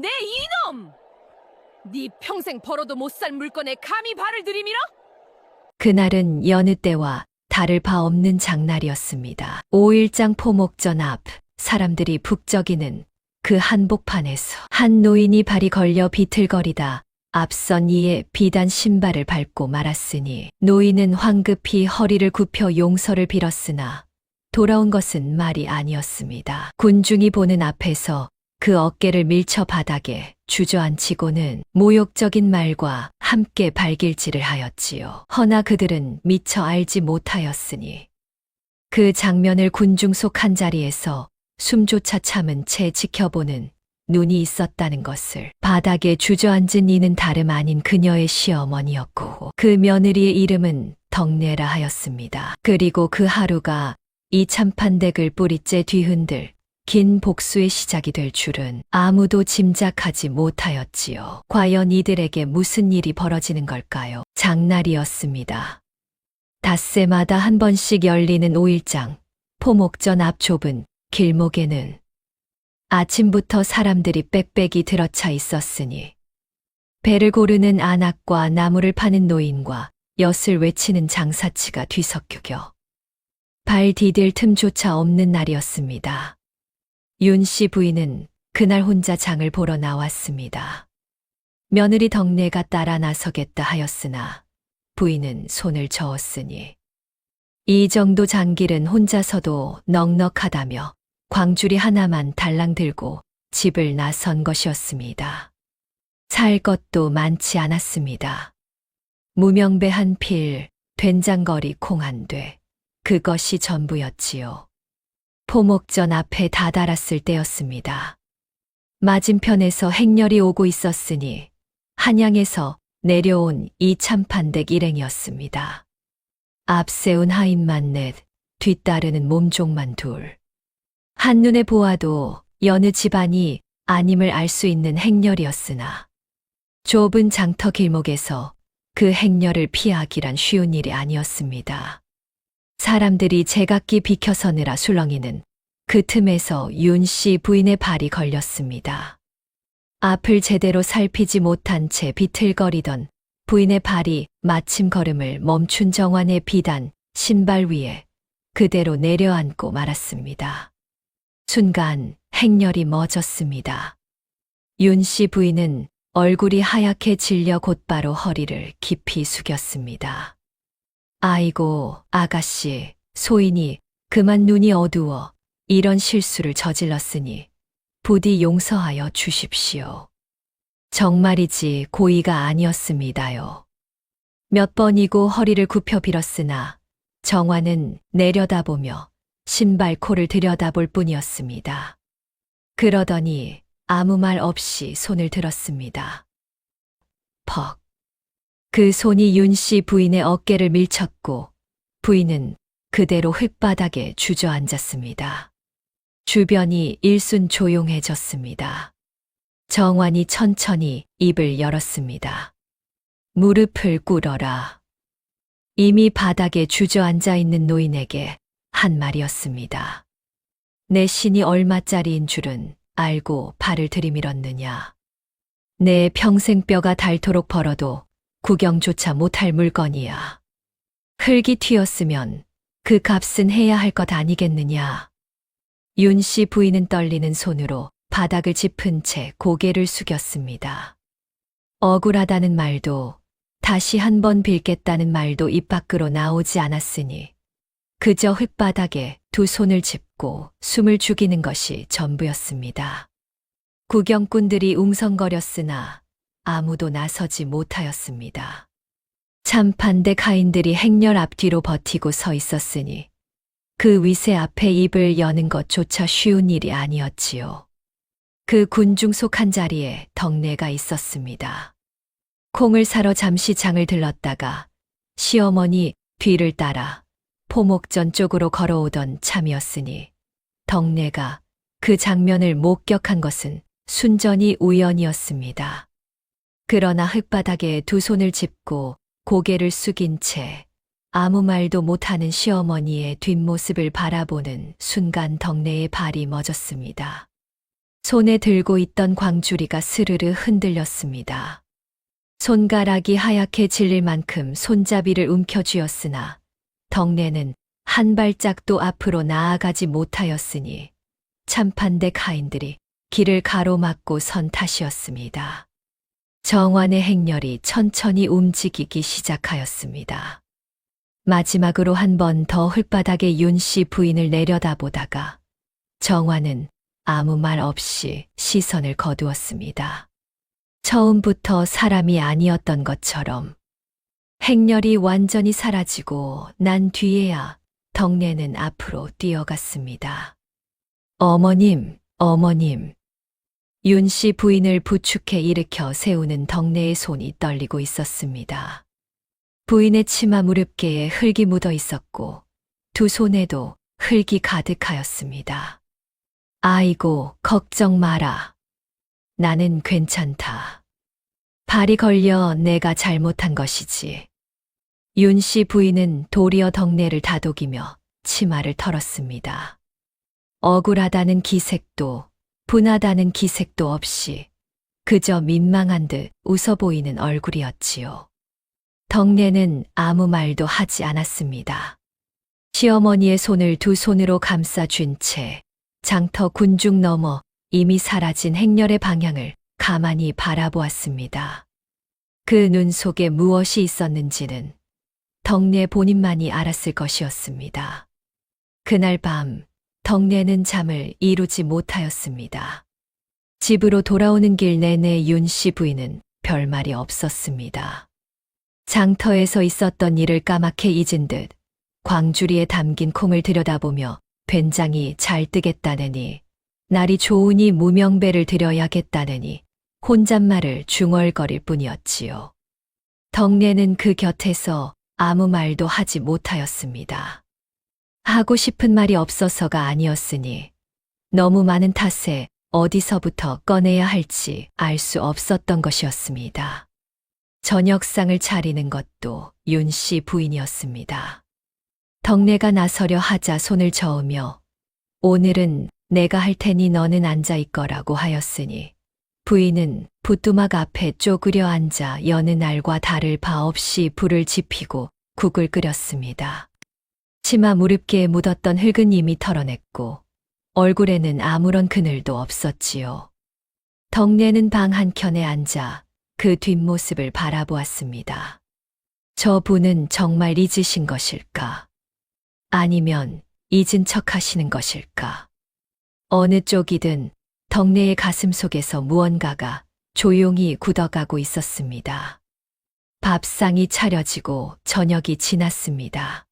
내 이놈! 네 평생 벌어도 못 살 물건에 감히 발을 들이밀어? 그날은 여느 때와 다를 바 없는 장날이었습니다. 5일장 포목전 앞 사람들이 북적이는 그 한복판에서 한 노인이 발이 걸려 비틀거리다 앞선 이의 비단 신발을 밟고 말았으니 노인은 황급히 허리를 굽혀 용서를 빌었으나 돌아온 것은 말이 아니었습니다. 군중이 보는 앞에서 그 어깨를 밀쳐 바닥에 주저앉히고는 모욕적인 말과 함께 발길질을 하였지요. 허나 그들은 미처 알지 못하였으니 그 장면을 군중 속 한자리에서 숨조차 참은 채 지켜보는 눈이 있었다는 것을. 바닥에 주저앉은 이는 다름 아닌 그녀의 시어머니였고 그 며느리의 이름은 덕내라 하였습니다. 그리고 그 하루가 이 참판댁을 뿌리째 뒤흔들 긴 복수의 시작이 될 줄은 아무도 짐작하지 못하였지요. 과연 이들에게 무슨 일이 벌어지는 걸까요? 장날이었습니다. 닷새마다 한 번씩 열리는 5일장, 포목전 앞 좁은 길목에는 아침부터 사람들이 빽빽이 들어차 있었으니 배를 고르는 안악과 나무를 파는 노인과 엿을 외치는 장사치가 뒤섞여 발 디딜 틈조차 없는 날이었습니다. 윤 씨 부인은 그날 혼자 장을 보러 나왔습니다. 며느리 덕내가 따라 나서겠다 하였으나 부인은 손을 저었으니 이 정도 장길은 혼자서도 넉넉하다며 광주리 하나만 달랑 들고 집을 나선 것이었습니다. 살 것도 많지 않았습니다. 무명배 한 필, 된장거리 콩 한 돼, 그것이 전부였지요. 포목전 앞에 다다랐을 때였습니다. 맞은편에서 행렬이 오고 있었으니 한양에서 내려온 이 참판댁 일행이었습니다. 앞세운 하인만 넷, 뒤따르는 몸종만 둘. 한눈에 보아도 여느 집안이 아님을 알 수 있는 행렬이었으나 좁은 장터 길목에서 그 행렬을 피하기란 쉬운 일이 아니었습니다. 사람들이 제각기 비켜서느라 술렁이는 그 틈에서 윤 씨 부인의 발이 걸렸습니다. 앞을 제대로 살피지 못한 채 비틀거리던 부인의 발이 마침 걸음을 멈춘 정환의 비단 신발 위에 그대로 내려앉고 말았습니다. 순간 행렬이 멎었습니다. 윤 씨 부인은 얼굴이 하얗게 질려 곧바로 허리를 깊이 숙였습니다. 아이고, 아가씨, 소인이 그만 눈이 어두워 이런 실수를 저질렀으니 부디 용서하여 주십시오. 정말이지 고의가 아니었습니다요. 몇 번이고 허리를 굽혀 빌었으나 정화는 내려다보며 신발코를 들여다볼 뿐이었습니다. 그러더니 아무 말 없이 손을 들었습니다. 퍽. 그 손이 윤 씨 부인의 어깨를 밀쳤고 부인은 그대로 흙바닥에 주저앉았습니다. 주변이 일순 조용해졌습니다. 정환이 천천히 입을 열었습니다. 무릎을 꿇어라. 이미 바닥에 주저앉아 있는 노인에게 한 말이었습니다. 내 신이 얼마짜리인 줄은 알고 발을 들이밀었느냐. 내 평생 뼈가 닳도록 벌어도 구경조차 못할 물건이야. 흙이 튀었으면 그 값은 해야 할 것 아니겠느냐. 윤 씨 부인은 떨리는 손으로 바닥을 짚은 채 고개를 숙였습니다. 억울하다는 말도 다시 한 번 빌겠다는 말도 입 밖으로 나오지 않았으니 그저 흙바닥에 두 손을 짚고 숨을 죽이는 것이 전부였습니다. 구경꾼들이 웅성거렸으나 아무도 나서지 못하였습니다. 참판댁 하인들이 행렬 앞뒤로 버티고 서 있었으니 그 위세 앞에 입을 여는 것조차 쉬운 일이 아니었지요. 그 군중 속 한 자리에 덕내가 있었습니다. 콩을 사러 잠시 장을 들렀다가 시어머니 뒤를 따라 포목전 쪽으로 걸어오던 참이었으니 덕내가 그 장면을 목격한 것은 순전히 우연이었습니다. 그러나 흙바닥에 두 손을 짚고 고개를 숙인 채 아무 말도 못하는 시어머니의 뒷모습을 바라보는 순간 덕내의 발이 멎었습니다. 손에 들고 있던 광주리가 스르르 흔들렸습니다. 손가락이 하얗게 질릴 만큼 손잡이를 움켜쥐었으나 덕내는 한 발짝도 앞으로 나아가지 못하였으니 참판댁 하인들이 길을 가로막고 선 탓이었습니다. 정환의 행렬이 천천히 움직이기 시작하였습니다. 마지막으로 한 번 더 흙바닥에 윤씨 부인을 내려다보다가 정환은 아무 말 없이 시선을 거두었습니다. 처음부터 사람이 아니었던 것처럼 행렬이 완전히 사라지고 난 뒤에야 덕내는 앞으로 뛰어갔습니다. 어머님, 어머님. 윤씨 부인을 부축해 일으켜 세우는 덕내의 손이 떨리고 있었습니다. 부인의 치마 무릎께에 흙이 묻어 있었고 두 손에도 흙이 가득하였습니다. 아이고, 걱정 마라. 나는 괜찮다. 발이 걸려 내가 잘못한 것이지. 윤씨 부인은 도리어 덕내를 다독이며 치마를 털었습니다. 억울하다는 기색도 분하다는 기색도 없이 그저 민망한 듯 웃어 보이는 얼굴이었지요. 덕내는 아무 말도 하지 않았습니다. 시어머니의 손을 두 손으로 감싸 쥔 채 장터 군중 너머 이미 사라진 행렬의 방향을 가만히 바라보았습니다. 그 눈 속에 무엇이 있었는지는 덕내 본인만이 알았을 것이었습니다. 그날 밤 덕내는 잠을 이루지 못하였습니다. 집으로 돌아오는 길 내내 윤씨 부인은 별말이 없었습니다. 장터에서 있었던 일을 까맣게 잊은 듯 광주리에 담긴 콩을 들여다보며 된장이 잘 뜨겠다느니 날이 좋으니 무명배를 드려야겠다느니 혼잣말을 중얼거릴 뿐이었지요. 덕내는 그 곁에서 아무 말도 하지 못하였습니다. 하고 싶은 말이 없어서가 아니었으니 너무 많은 탓에 어디서부터 꺼내야 할지 알 수 없었던 것이었습니다. 저녁상을 차리는 것도 윤씨 부인이었습니다. 덕내가 나서려 하자 손을 저으며 오늘은 내가 할 테니 너는 앉아 있거라고 하였으니 부인은 부뚜막 앞에 쪼그려 앉아 여느 날과 다를 바 없이 불을 지피고 국을 끓였습니다. 치마 무릎께에 묻었던 흙은 이미 털어냈고 얼굴에는 아무런 그늘도 없었지요. 덕내는 방 한켠에 앉아 그 뒷모습을 바라보았습니다. 저 분은 정말 잊으신 것일까? 아니면 잊은 척 하시는 것일까? 어느 쪽이든 덕내의 가슴 속에서 무언가가 조용히 굳어가고 있었습니다. 밥상이 차려지고 저녁이 지났습니다.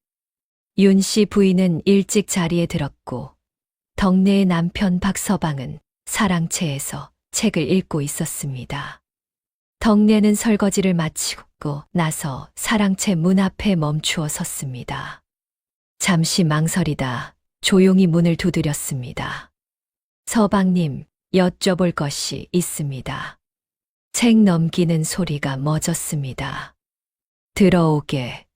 윤씨 부인은 일찍 자리에 들었고 덕내의 남편 박서방은 사랑채에서 책을 읽고 있었습니다. 덕내는 설거지를 마치고 나서 사랑채 문 앞에 멈추어 섰습니다. 잠시 망설이다 조용히 문을 두드렸습니다. 서방님, 여쭤볼 것이 있습니다. 책 넘기는 소리가 멎었습니다. 들어오게.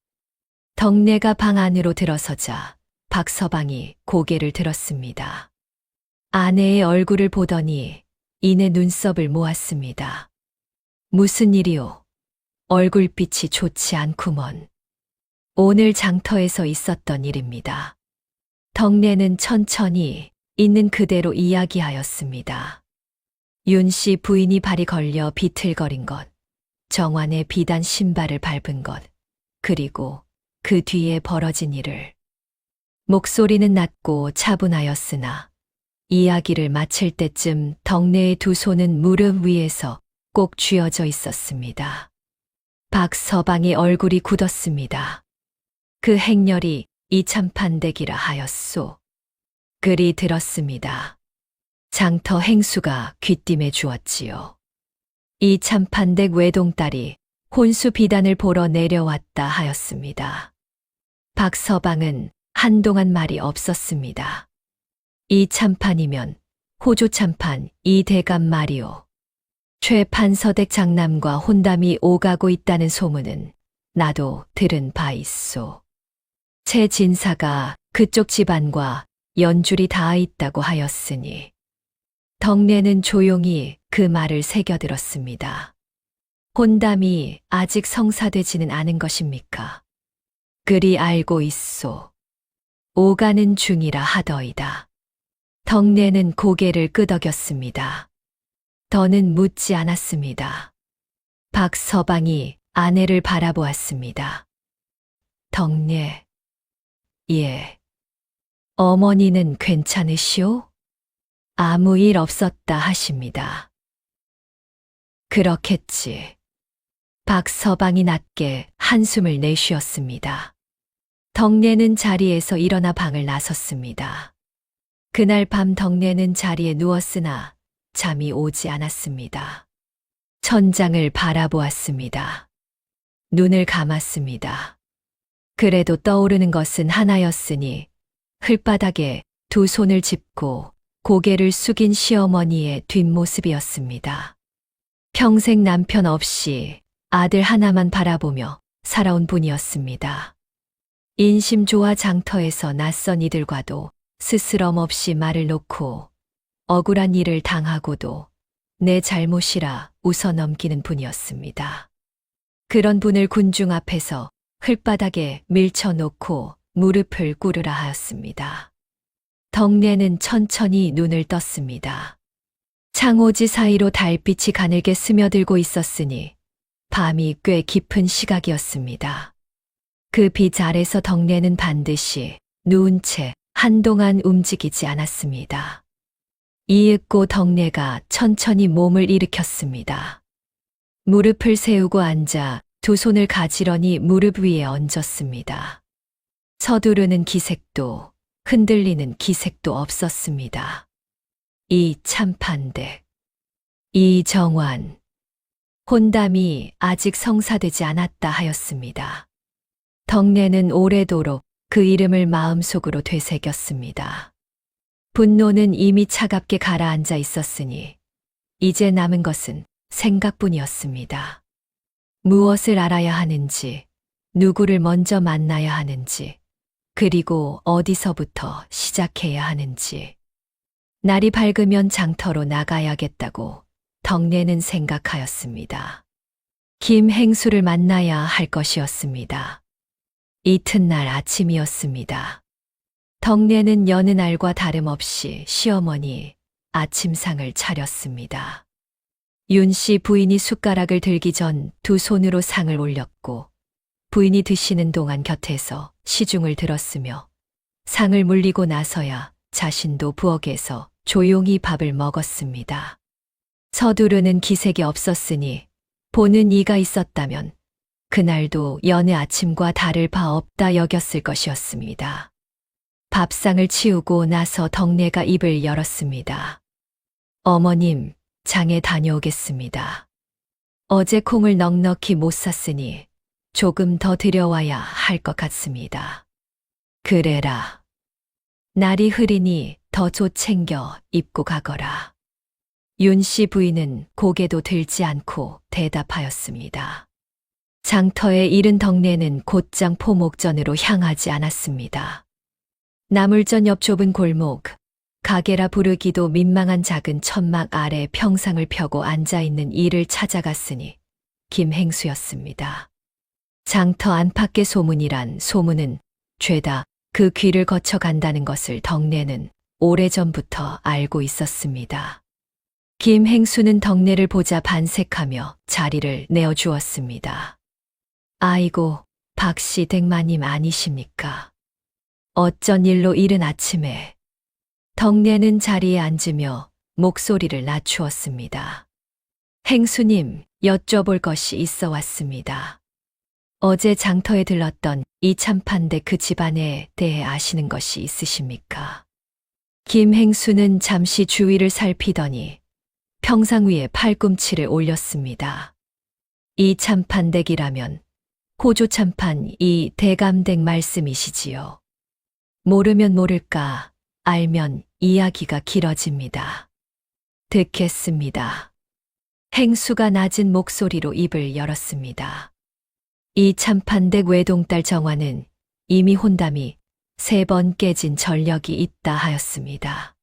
덕내가 방 안으로 들어서자 박서방이 고개를 들었습니다. 아내의 얼굴을 보더니 이내 눈썹을 모았습니다. 무슨 일이오? 얼굴빛이 좋지 않구먼. 오늘 장터에서 있었던 일입니다. 덕내는 천천히 있는 그대로 이야기하였습니다. 윤씨 부인이 발이 걸려 비틀거린 것, 정환의 비단 신발을 밟은 것, 그리고 그 뒤에 벌어진 일을. 목소리는 낮고 차분하였으나 이야기를 마칠 때쯤 덕내의 두 손은 무릎 위에서 꼭 쥐어져 있었습니다. 박서방의 얼굴이 굳었습니다. 그 행렬이 이참판댁이라 하였소. 글이 들었습니다. 장터 행수가 귀띔해 주었지요. 이참판댁 외동딸이 혼수 비단을 보러 내려왔다 하였습니다. 박서방은 한동안 말이 없었습니다. 이 참판이면 호주 참판 이대감 말이오. 최판서댁 장남과 혼담이 오가고 있다는 소문은 나도 들은 바 있소. 최 진사가 그쪽 집안과 연줄이 닿아 있다고 하였으니 덕내는 조용히 그 말을 새겨들었습니다. 혼담이 아직 성사되지는 않은 것입니까? 그리 알고 있소. 오가는 중이라 하더이다. 덕내는 고개를 끄덕였습니다. 더는 묻지 않았습니다. 박서방이 아내를 바라보았습니다. 덕내. 예. 어머니는 괜찮으시오? 아무 일 없었다 하십니다. 그렇겠지. 박서방이 낮게 한숨을 내쉬었습니다. 덕내는 자리에서 일어나 방을 나섰습니다. 그날 밤 덕내는 자리에 누웠으나 잠이 오지 않았습니다. 천장을 바라보았습니다. 눈을 감았습니다. 그래도 떠오르는 것은 하나였으니 흘바닥에 두 손을 짚고 고개를 숙인 시어머니의 뒷모습이었습니다. 평생 남편 없이 아들 하나만 바라보며 살아온 분이었습니다. 인심조화 장터에서 낯선 이들과도 스스럼 없이 말을 놓고 억울한 일을 당하고도 내 잘못이라 웃어 넘기는 분이었습니다. 그런 분을 군중 앞에서 흘바닥에 밀쳐놓고 무릎을 꿇으라 하였습니다. 덕내는 천천히 눈을 떴습니다. 창호지 사이로 달빛이 가늘게 스며들고 있었으니 밤이 꽤 깊은 시각이었습니다. 그 빛 아래서 덕내는 반드시 누운 채 한동안 움직이지 않았습니다. 이윽고 덕내가 천천히 몸을 일으켰습니다. 무릎을 세우고 앉아 두 손을 가지런히 무릎 위에 얹었습니다. 서두르는 기색도 흔들리는 기색도 없었습니다. 이 참판댁, 이정환, 혼담이 아직 성사되지 않았다 하였습니다. 덕내는 오래도록 그 이름을 마음속으로 되새겼습니다. 분노는 이미 차갑게 가라앉아 있었으니 이제 남은 것은 생각뿐이었습니다. 무엇을 알아야 하는지, 누구를 먼저 만나야 하는지, 그리고 어디서부터 시작해야 하는지. 날이 밝으면 장터로 나가야겠다고 덕내는 생각하였습니다. 김행수를 만나야 할 것이었습니다. 이튿날 아침이었습니다. 덕내는 여느 날과 다름없이 시어머니 아침상을 차렸습니다. 윤씨 부인이 숟가락을 들기 전 두 손으로 상을 올렸고 부인이 드시는 동안 곁에서 시중을 들었으며 상을 물리고 나서야 자신도 부엌에서 조용히 밥을 먹었습니다. 서두르는 기색이 없었으니 보는 이가 있었다면 그날도 여느 아침과 다를 바 없다 여겼을 것이었습니다. 밥상을 치우고 나서 덕내가 입을 열었습니다. 어머님, 장에 다녀오겠습니다. 어제 콩을 넉넉히 못 샀으니 조금 더 들여와야 할 것 같습니다. 그래라. 날이 흐리니 더 조 챙겨 입고 가거라. 윤씨 부인은 고개도 들지 않고 대답하였습니다. 장터에 이른 덕내는 곧장 포목전으로 향하지 않았습니다. 나물전 옆 좁은 골목, 가게라 부르기도 민망한 작은 천막 아래 평상을 펴고 앉아있는 이를 찾아갔으니 김행수였습니다. 장터 안팎의 소문이란 소문은 죄다 그 귀를 거쳐 간다는 것을 덕내는 오래전부터 알고 있었습니다. 김행수는 덕내를 보자 반색하며 자리를 내어주었습니다. 아이고, 박씨 댁마님 아니십니까? 어쩐 일로 이른 아침에. 덕내는 자리에 앉으며 목소리를 낮추었습니다. 행수님, 여쭤볼 것이 있어 왔습니다. 어제 장터에 들렀던 이 참판대 그 집안에 대해 아시는 것이 있으십니까? 김행수는 잠시 주위를 살피더니 평상 위에 팔꿈치를 올렸습니다. 이 참판댁이라면 고조 참판 이 대감댁 말씀이시지요. 모르면 모를까, 알면 이야기가 길어집니다. 듣겠습니다. 행수가 낮은 목소리로 입을 열었습니다. 이 참판댁 외동딸 정화는 이미 혼담이 3번 깨진 전력이 있다 하였습니다.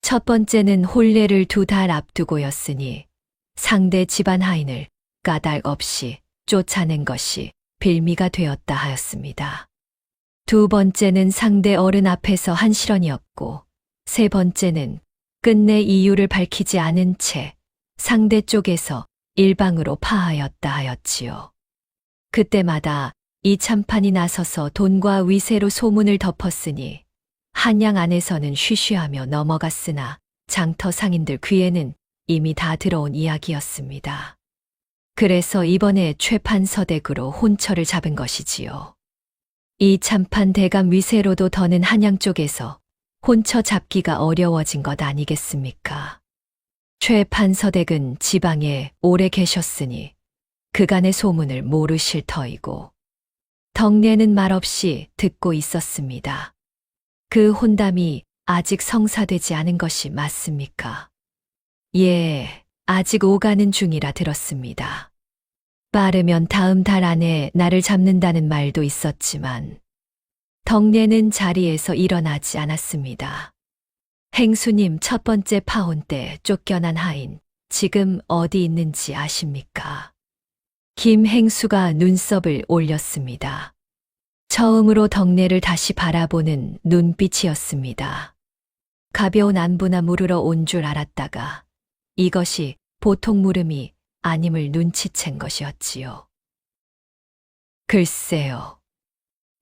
첫 번째는 혼례를 2달 앞두고였으니 상대 집안 하인을 까닭 없이 쫓아낸 것이 빌미가 되었다 하였습니다. 두 번째는 상대 어른 앞에서 한 실언이었고, 세 번째는 끝내 이유를 밝히지 않은 채 상대 쪽에서 일방으로 파하였다 하였지요. 그때마다 이 참판이 나서서 돈과 위세로 소문을 덮었으니 한양 안에서는 쉬쉬하며 넘어갔으나 장터 상인들 귀에는 이미 다 들어온 이야기였습니다. 그래서 이번에 최판서댁으로 혼처를 잡은 것이지요. 이 참판 대감 위세로도 더는 한양 쪽에서 혼처 잡기가 어려워진 것 아니겠습니까? 최판서댁은 지방에 오래 계셨으니 그간의 소문을 모르실 터이고, 덕례는 말없이 듣고 있었습니다. 그 혼담이 아직 성사되지 않은 것이 맞습니까? 예, 아직 오가는 중이라 들었습니다. 빠르면 다음 달 안에 나를 잡는다는 말도 있었지만 덕례는 자리에서 일어나지 않았습니다. 행수님 첫 번째 파혼 때 쫓겨난 하인 지금 어디 있는지 아십니까? 김행수가 눈썹을 올렸습니다. 처음으로 덕례를 다시 바라보는 눈빛이었습니다. 가벼운 안부나 물으러 온 줄 알았다가 이것이 보통 물음이 아님을 눈치챈 것이었지요. 글쎄요.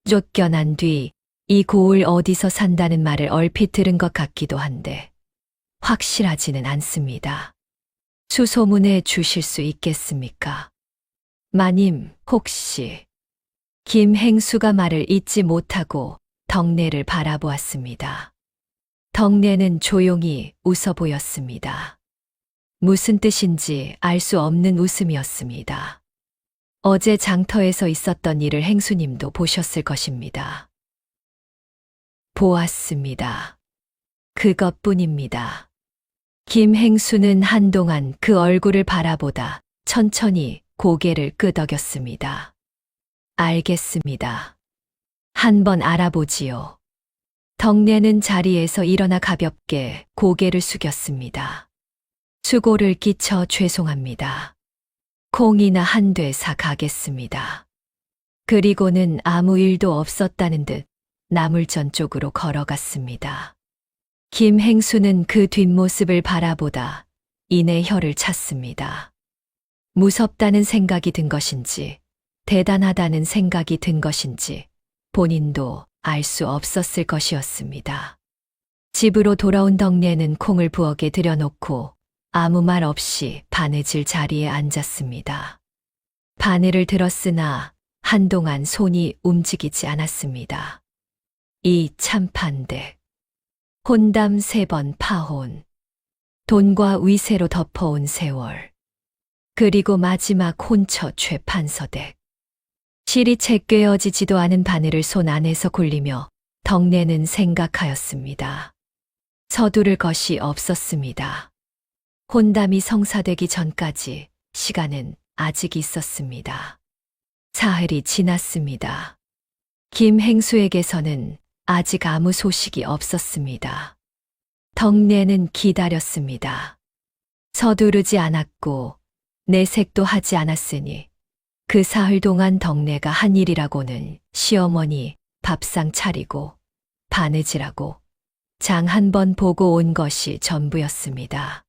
쫓겨난 뒤 이 고을 어디서 산다는 말을 얼핏 들은 것 같기도 한데 확실하지는 않습니다. 수소문해 주실 수 있겠습니까? 마님, 혹시... 김행수가 말을 잇지 못하고 덕례를 바라보았습니다. 덕례는 조용히 웃어 보였습니다. 무슨 뜻인지 알 수 없는 웃음이었습니다. 어제 장터에서 있었던 일을 행수님도 보셨을 것입니다. 보았습니다. 그것뿐입니다. 김행수는 한동안 그 얼굴을 바라보다 천천히 고개를 끄덕였습니다. 알겠습니다. 한번 알아보지요. 덕례는 자리에서 일어나 가볍게 고개를 숙였습니다. 수고를 끼쳐 죄송합니다. 콩이나 한 돼 사 가겠습니다. 그리고는 아무 일도 없었다는 듯 나물전 쪽으로 걸어갔습니다. 김행수는 그 뒷모습을 바라보다 이내 혀를 찼습니다. 무섭다는 생각이 든 것인지 대단하다는 생각이 든 것인지 본인도 알 수 없었을 것이었습니다. 집으로 돌아온 덕례는 콩을 부엌에 들여놓고 아무 말 없이 바느질 자리에 앉았습니다. 바늘을 들었으나 한동안 손이 움직이지 않았습니다. 이 참판댁, 혼담 3번 파혼, 돈과 위세로 덮어온 세월, 그리고 마지막 혼처 최판서댁. 실이 채 꿰어지지도 않은 바늘을 손 안에서 굴리며 덕례는 생각하였습니다. 서두를 것이 없었습니다. 혼담이 성사되기 전까지 시간은 아직 있었습니다. 사흘이 지났습니다. 김행수에게서는 아직 아무 소식이 없었습니다. 덕례는 기다렸습니다. 서두르지 않았고 내색도 하지 않았으니 그 사흘 동안 덕례가 한 일이라고는 시어머니 밥상 차리고 바느질하고 장 한 번 보고 온 것이 전부였습니다.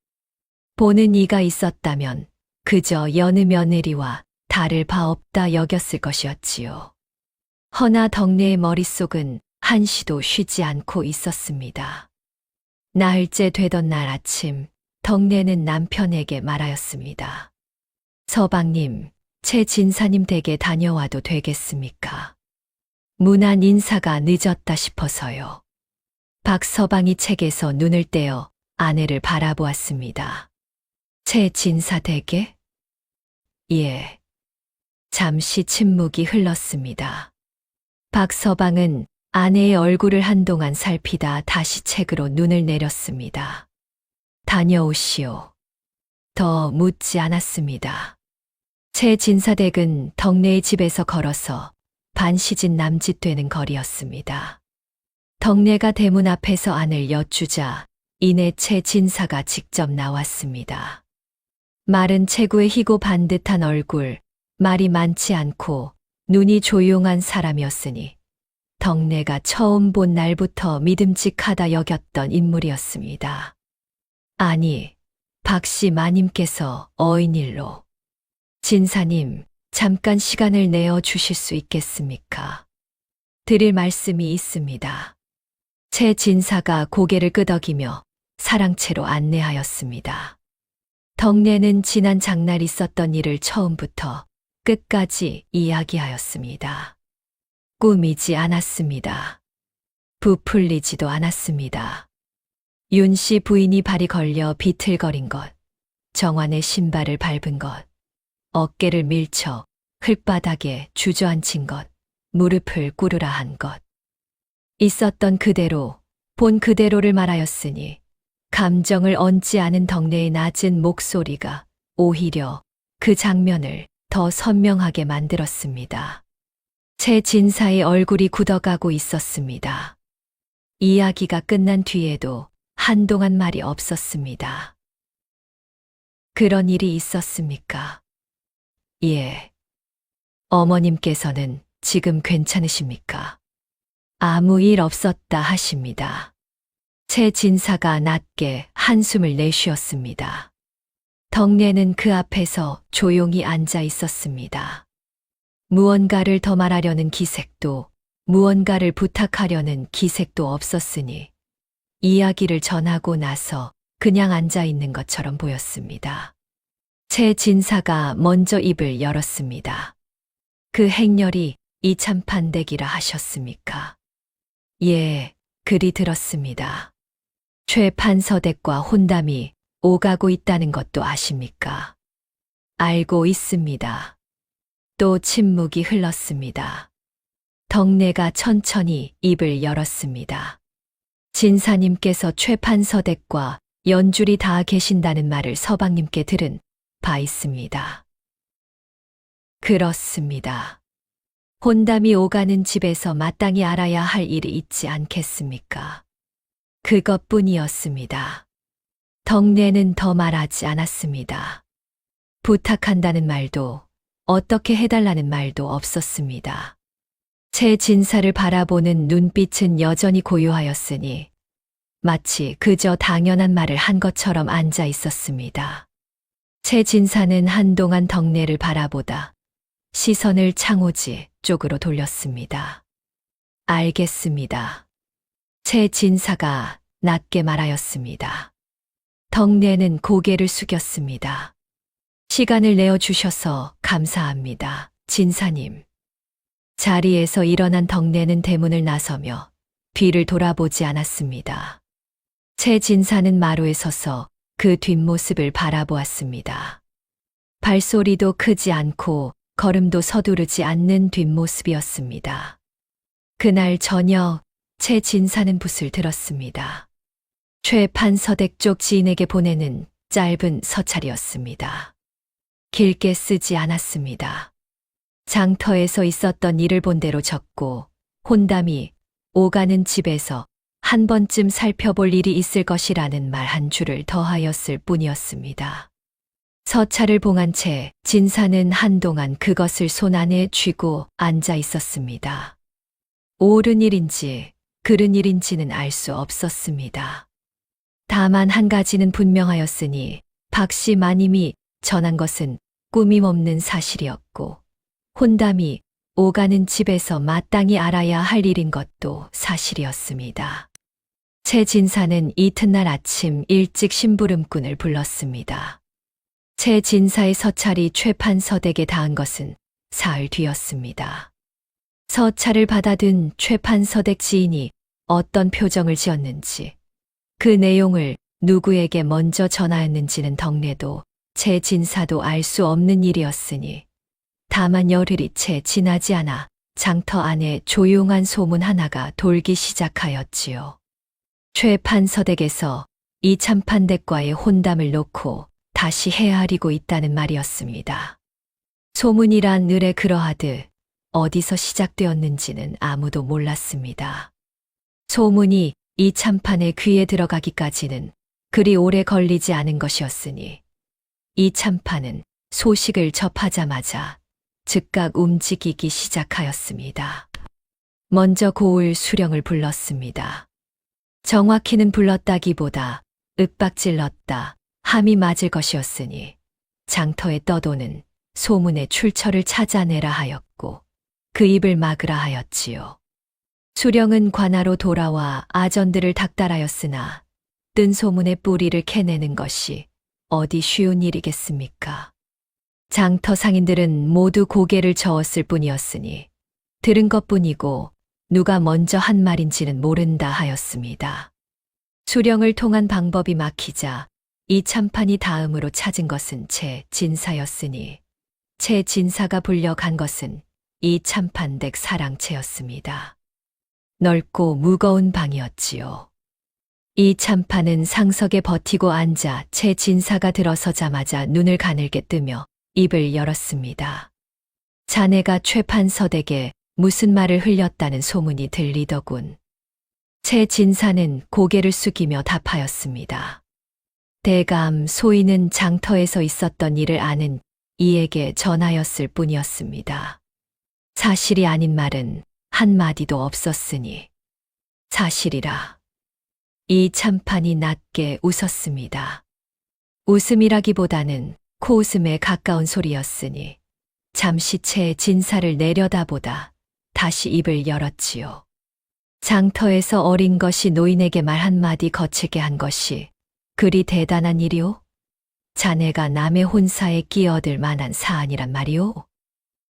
보는 이가 있었다면 그저 여느 며느리와 다를 바 없다 여겼을 것이었지요. 허나 덕례의 머릿속은 한시도 쉬지 않고 있었습니다. 나흘째 되던 날 아침 덕례는 남편에게 말하였습니다. 서방님, 최 진사님 댁에 다녀와도 되겠습니까? 무난 인사가 늦었다 싶어서요. 박서방이 책에서 눈을 떼어 아내를 바라보았습니다. 최 진사 댁에? 예. 잠시 침묵이 흘렀습니다. 박서방은 아내의 얼굴을 한동안 살피다 다시 책으로 눈을 내렸습니다. 다녀오시오. 더 묻지 않았습니다. 최 진사댁은 덕례의 집에서 걸어서 반시진 남짓 되는 거리였습니다. 덕례가 대문 앞에서 안을 여쭈자 이내 최 진사가 직접 나왔습니다. 마른 체구의 희고 반듯한 얼굴, 말이 많지 않고 눈이 조용한 사람이었으니 덕내가 처음 본 날부터 믿음직하다 여겼던 인물이었습니다. 아니, 박씨 마님께서 어인일로. 진사님, 잠깐 시간을 내어 주실 수 있겠습니까? 드릴 말씀이 있습니다. 최 진사가 고개를 끄덕이며 사랑채로 안내하였습니다. 덕내는 지난 장날 있었던 일을 처음부터 끝까지 이야기하였습니다. 꾸미지 않았습니다. 부풀리지도 않았습니다. 윤 씨 부인이 발이 걸려 비틀거린 것, 정환의 신발을 밟은 것, 어깨를 밀쳐 흙바닥에 주저앉힌 것, 무릎을 꿇으라 한 것. 있었던 그대로, 본 그대로를 말하였으니 감정을 얹지 않은 덕내의 낮은 목소리가 오히려 그 장면을 더 선명하게 만들었습니다. 최 진사의 얼굴이 굳어가고 있었습니다. 이야기가 끝난 뒤에도 한동안 말이 없었습니다. 그런 일이 있었습니까? 예. 어머님께서는 지금 괜찮으십니까? 아무 일 없었다 하십니다. 최 진사가 낮게 한숨을 내쉬었습니다. 덕내는 그 앞에서 조용히 앉아 있었습니다. 무언가를 더 말하려는 기색도, 무언가를 부탁하려는 기색도 없었으니 이야기를 전하고 나서 그냥 앉아 있는 것처럼 보였습니다. 최 진사가 먼저 입을 열었습니다. 그 행렬이 이참판댁이라 하셨습니까? 예, 그리 들었습니다. 최 판서댁과 혼담이 오가고 있다는 것도 아십니까? 알고 있습니다. 또 침묵이 흘렀습니다. 덕내가 천천히 입을 열었습니다. 진사님께서 최 판서댁과 연줄이 다 계신다는 말을 서방님께 들은 바 있습니다. 그렇습니다. 혼담이 오가는 집에서 마땅히 알아야 할 일이 있지 않겠습니까? 그것뿐이었습니다. 덕내는 더 말하지 않았습니다. 부탁한다는 말도 어떻게 해달라는 말도 없었습니다. 최 진사를 바라보는 눈빛은 여전히 고요하였으니 마치 그저 당연한 말을 한 것처럼 앉아 있었습니다. 최 진사는 한동안 덕내를 바라보다 시선을 창호지 쪽으로 돌렸습니다. 알겠습니다. 최 진사가 낮게 말하였습니다. 덕내는 고개를 숙였습니다. 시간을 내어주셔서 감사합니다, 진사님. 자리에서 일어난 덕내는 대문을 나서며 뒤를 돌아보지 않았습니다. 최 진사는 마루에 서서 그 뒷모습을 바라보았습니다. 발소리도 크지 않고 걸음도 서두르지 않는 뒷모습이었습니다. 그날 저녁 최 진사는 붓을 들었습니다. 최 판서댁 쪽 지인에게 보내는 짧은 서찰이었습니다. 길게 쓰지 않았습니다. 장터에서 있었던 일을 본 대로 적고 혼담이 오가는 집에서 한 번쯤 살펴볼 일이 있을 것이라는 말 한 줄을 더하였을 뿐이었습니다. 서찰을 봉한 채 진사는 한동안 그것을 손 안에 쥐고 앉아 있었습니다. 옳은 일인지 그른 일인지는 알 수 없었습니다. 다만 한 가지는 분명하였으니 박씨 마님이 전한 것은 꾸밈없는 사실이었고 혼담이 오가는 집에서 마땅히 알아야 할 일인 것도 사실이었습니다. 최 진사는 이튿날 아침 일찍 심부름꾼을 불렀습니다. 최 진사의 서찰이 최 판서댁에 닿은 것은 사흘 뒤였습니다. 서찰을 받아든 최 판서댁 지인이 어떤 표정을 지었는지, 그 내용을 누구에게 먼저 전하였는지는 덕내도 최 진사도 알 수 없는 일이었으니 다만 열흘이 채 지나지 않아 장터 안에 조용한 소문 하나가 돌기 시작하였지요. 최 판서댁에서 이참판댁과의 혼담을 놓고 다시 헤아리고 있다는 말이었습니다. 소문이란 늘에 그러하듯 어디서 시작되었는지는 아무도 몰랐습니다. 소문이 이 참판의 귀에 들어가기까지는 그리 오래 걸리지 않은 것이었으니 이 참판은 소식을 접하자마자 즉각 움직이기 시작하였습니다. 먼저 고을 수령을 불렀습니다. 정확히는 불렀다기보다 윽박질렀다 함이 맞을 것이었으니 장터에 떠도는 소문의 출처를 찾아내라 하였고 그 입을 막으라 하였지요. 수령은 관하로 돌아와 아전들을 닥달하였으나 뜬 소문의 뿌리를 캐내는 것이 어디 쉬운 일이겠습니까? 장터 상인들은 모두 고개를 저었을 뿐이었으니 들은 것뿐이고 누가 먼저 한 말인지는 모른다 하였습니다. 수령을 통한 방법이 막히자 이 참판이 다음으로 찾은 것은 채 진사였으니 채 진사가 불려간 것은 이 참판 댁 사랑채였습니다. 넓고 무거운 방이었지요. 이 참판은 상석에 버티고 앉아 채 진사가 들어서자마자 눈을 가늘게 뜨며 입을 열었습니다. 자네가 최판서댁에 무슨 말을 흘렸다는 소문이 들리더군. 채 진사는 고개를 숙이며 답하였습니다. 대감 소인은 장터에서 있었던 일을 아는 이에게 전하였을 뿐이었습니다. 사실이 아닌 말은 한마디도 없었으니 사실이라. 이 참판이 낮게 웃었습니다. 웃음이라기보다는 코웃음에 가까운 소리였으니 잠시 채 진사를 내려다보다 다시 입을 열었지요. 장터에서 어린 것이 노인에게 말 한마디 거칠게 한 것이 그리 대단한 일이오? 자네가 남의 혼사에 끼어들 만한 사안이란 말이오?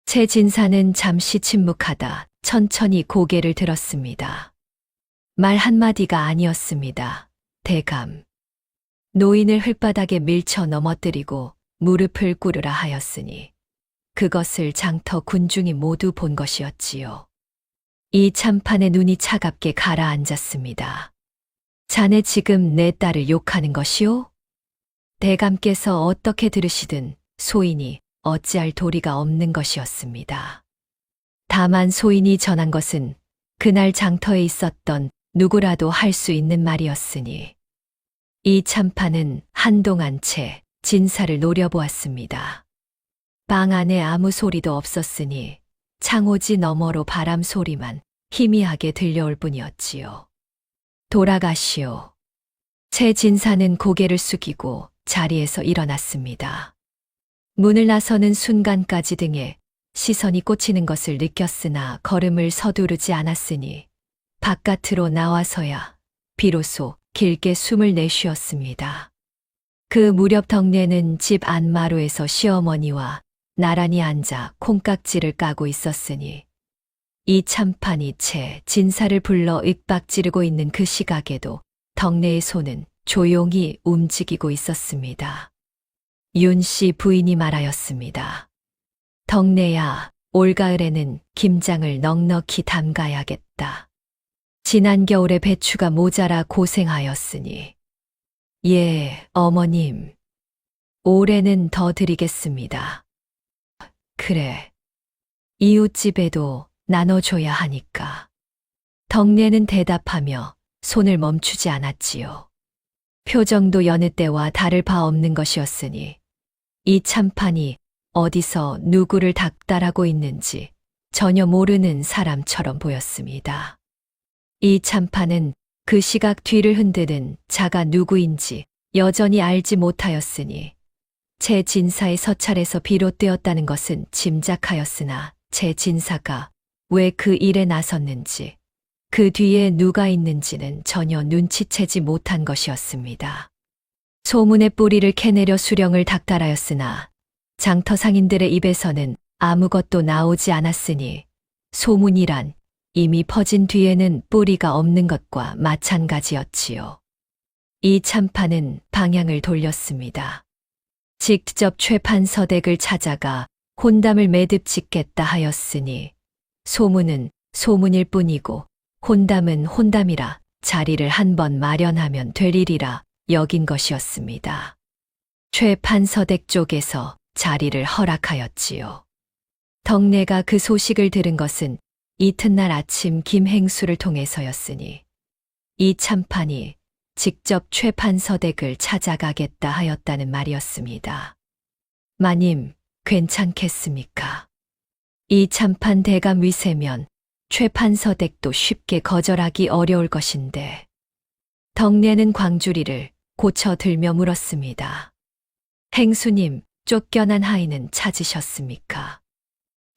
채 진사는 잠시 침묵하다 천천히 고개를 들었습니다. 말 한마디가 아니었습니다. 대감. 노인을 흙바닥에 밀쳐 넘어뜨리고 무릎을 꿇으라 하였으니 그것을 장터 군중이 모두 본 것이었지요. 이 참판의 눈이 차갑게 가라앉았습니다. 자네 지금 내 딸을 욕하는 것이오? 대감께서 어떻게 들으시든 소인이 어찌할 도리가 없는 것이었습니다. 다만 소인이 전한 것은 그날 장터에 있었던 누구라도 할 수 있는 말이었으니 이 참판은 한동안 채 진사를 노려보았습니다. 방 안에 아무 소리도 없었으니 창호지 너머로 바람 소리만 희미하게 들려올 뿐이었지요. 돌아가시오. 채 진사는 고개를 숙이고 자리에서 일어났습니다. 문을 나서는 순간까지 등에 시선이 꽂히는 것을 느꼈으나 걸음을 서두르지 않았으니 바깥으로 나와서야 비로소 길게 숨을 내쉬었습니다. 그 무렵 덕내는 집 안마루에서 시어머니와 나란히 앉아 콩깍지를 까고 있었으니 이 참판이 채 진사를 불러 윽박지르고 있는 그 시각에도 덕내의 손은 조용히 움직이고 있었습니다. 윤씨 부인이 말하였습니다. 덕내야, 올가을에는 김장을 넉넉히 담가야겠다. 지난 겨울에 배추가 모자라 고생하였으니. 예, 어머님. 올해는 더 드리겠습니다. 그래. 이웃집에도 나눠줘야 하니까. 덕내는 대답하며 손을 멈추지 않았지요. 표정도 여느 때와 다를 바 없는 것이었으니 이 참판이 어디서 누구를 닥달하고 있는지 전혀 모르는 사람처럼 보였습니다. 이 참판은 그 시각 뒤를 흔드는 자가 누구인지 여전히 알지 못하였으니 채 진사의 서찰에서 비롯되었다는 것은 짐작하였으나 채 진사가 왜 그 일에 나섰는지 그 뒤에 누가 있는지는 전혀 눈치채지 못한 것이었습니다. 소문의 뿌리를 캐내려 수령을 닥달하였으나 장터 상인들의 입에서는 아무것도 나오지 않았으니 소문이란 이미 퍼진 뒤에는 뿌리가 없는 것과 마찬가지였지요. 이 참판은 방향을 돌렸습니다. 직접 최판서댁을 찾아가 혼담을 매듭 짓겠다 하였으니 소문은 소문일 뿐이고 혼담은 혼담이라 자리를 한번 마련하면 될 일이라 여긴 것이었습니다. 최판서댁 쪽에서 자리를 허락하였지요. 덕내가 그 소식을 들은 것은 이튿날 아침 김행수를 통해서였으니 이참판이 직접 최판서댁을 찾아가겠다 하였다는 말이었습니다. 마님, 괜찮겠습니까? 이참판 대감 위세면 최판서댁도 쉽게 거절하기 어려울 것인데. 덕내는 광주리를 고쳐들며 물었습니다. 행수님, 쫓겨난 하인은 찾으셨습니까?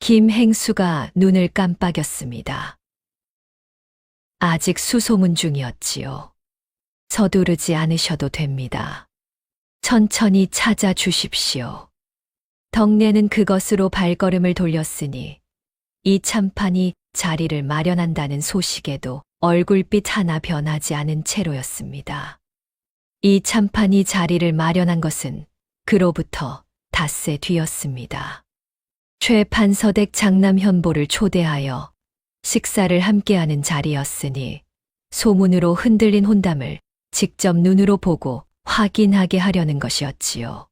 김행수가 눈을 깜빡였습니다. 아직 수소문 중이었지요. 서두르지 않으셔도 됩니다. 천천히 찾아주십시오. 덕내는 그것으로 발걸음을 돌렸으니 이참판이 자리를 마련한다는 소식에도 얼굴빛 하나 변하지 않은 채로였습니다. 이참판이 자리를 마련한 것은 그로부터 닷새 뒤였습니다. 최판서댁 장남 현보를 초대하여 식사를 함께하는 자리였으니 소문으로 흔들린 혼담을 직접 눈으로 보고 확인하게 하려는 것이었지요.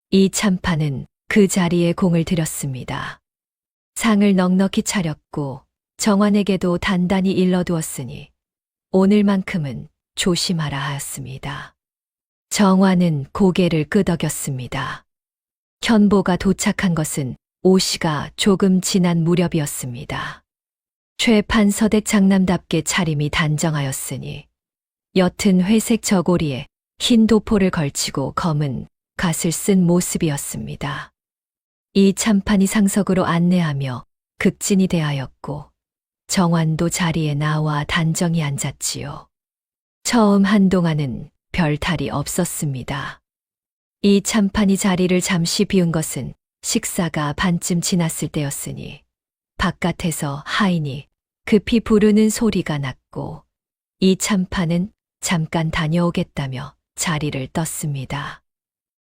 이참판은 그 자리에 공을 들였습니다. 상을 넉넉히 차렸고 정환에게도 단단히 일러두었으니 오늘만큼은 조심하라 하였습니다. 정환은 고개를 끄덕였습니다. 현보가 도착한 것은 오시가 조금 지난 무렵이었습니다. 최판서댁 장남답게 차림이 단정하였으니 옅은 회색 저고리에 흰 도포를 걸치고 검은 갓을 쓴 모습이었습니다. 이참판이 상석으로 안내하며 극진이 대하였고 정환도 자리에 나와 단정히 앉았지요. 처음 한동안은 별탈이 없었습니다. 이참판이 자리를 잠시 비운 것은 식사가 반쯤 지났을 때였으니 바깥에서 하인이 급히 부르는 소리가 났고 이참판은 잠깐 다녀오겠다며 자리를 떴습니다.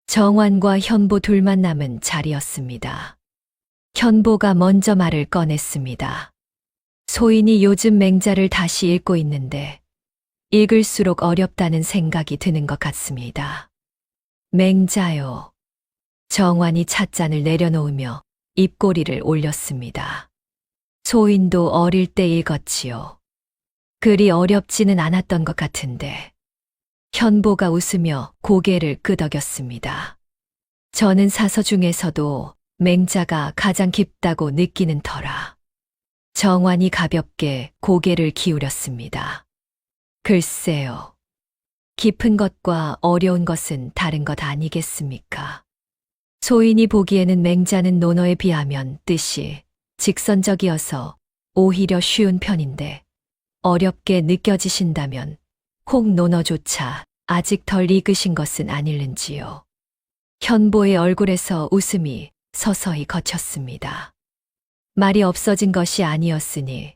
정환과 현보 둘만 남은 자리였습니다. 현보가 먼저 말을 꺼냈습니다. 소인이 요즘 맹자를 다시 읽고 있는데 읽을수록 어렵다는 생각이 드는 것 같습니다. 맹자요. 정환이 찻잔을 내려놓으며 입꼬리를 올렸습니다. 소인도 어릴 때 읽었지요. 그리 어렵지는 않았던 것 같은데. 현보가 웃으며 고개를 끄덕였습니다. 저는 사서 중에서도 맹자가 가장 깊다고 느끼는 터라. 정환이 가볍게 고개를 기울였습니다. 글쎄요. 깊은 것과 어려운 것은 다른 것 아니겠습니까? 소인이 보기에는 맹자는 논어에 비하면 뜻이 직선적이어서 오히려 쉬운 편인데 어렵게 느껴지신다면 혹 논어조차 아직 덜 익으신 것은 아닐는지요. 현보의 얼굴에서 웃음이 서서히 거쳤습니다. 말이 없어진 것이 아니었으니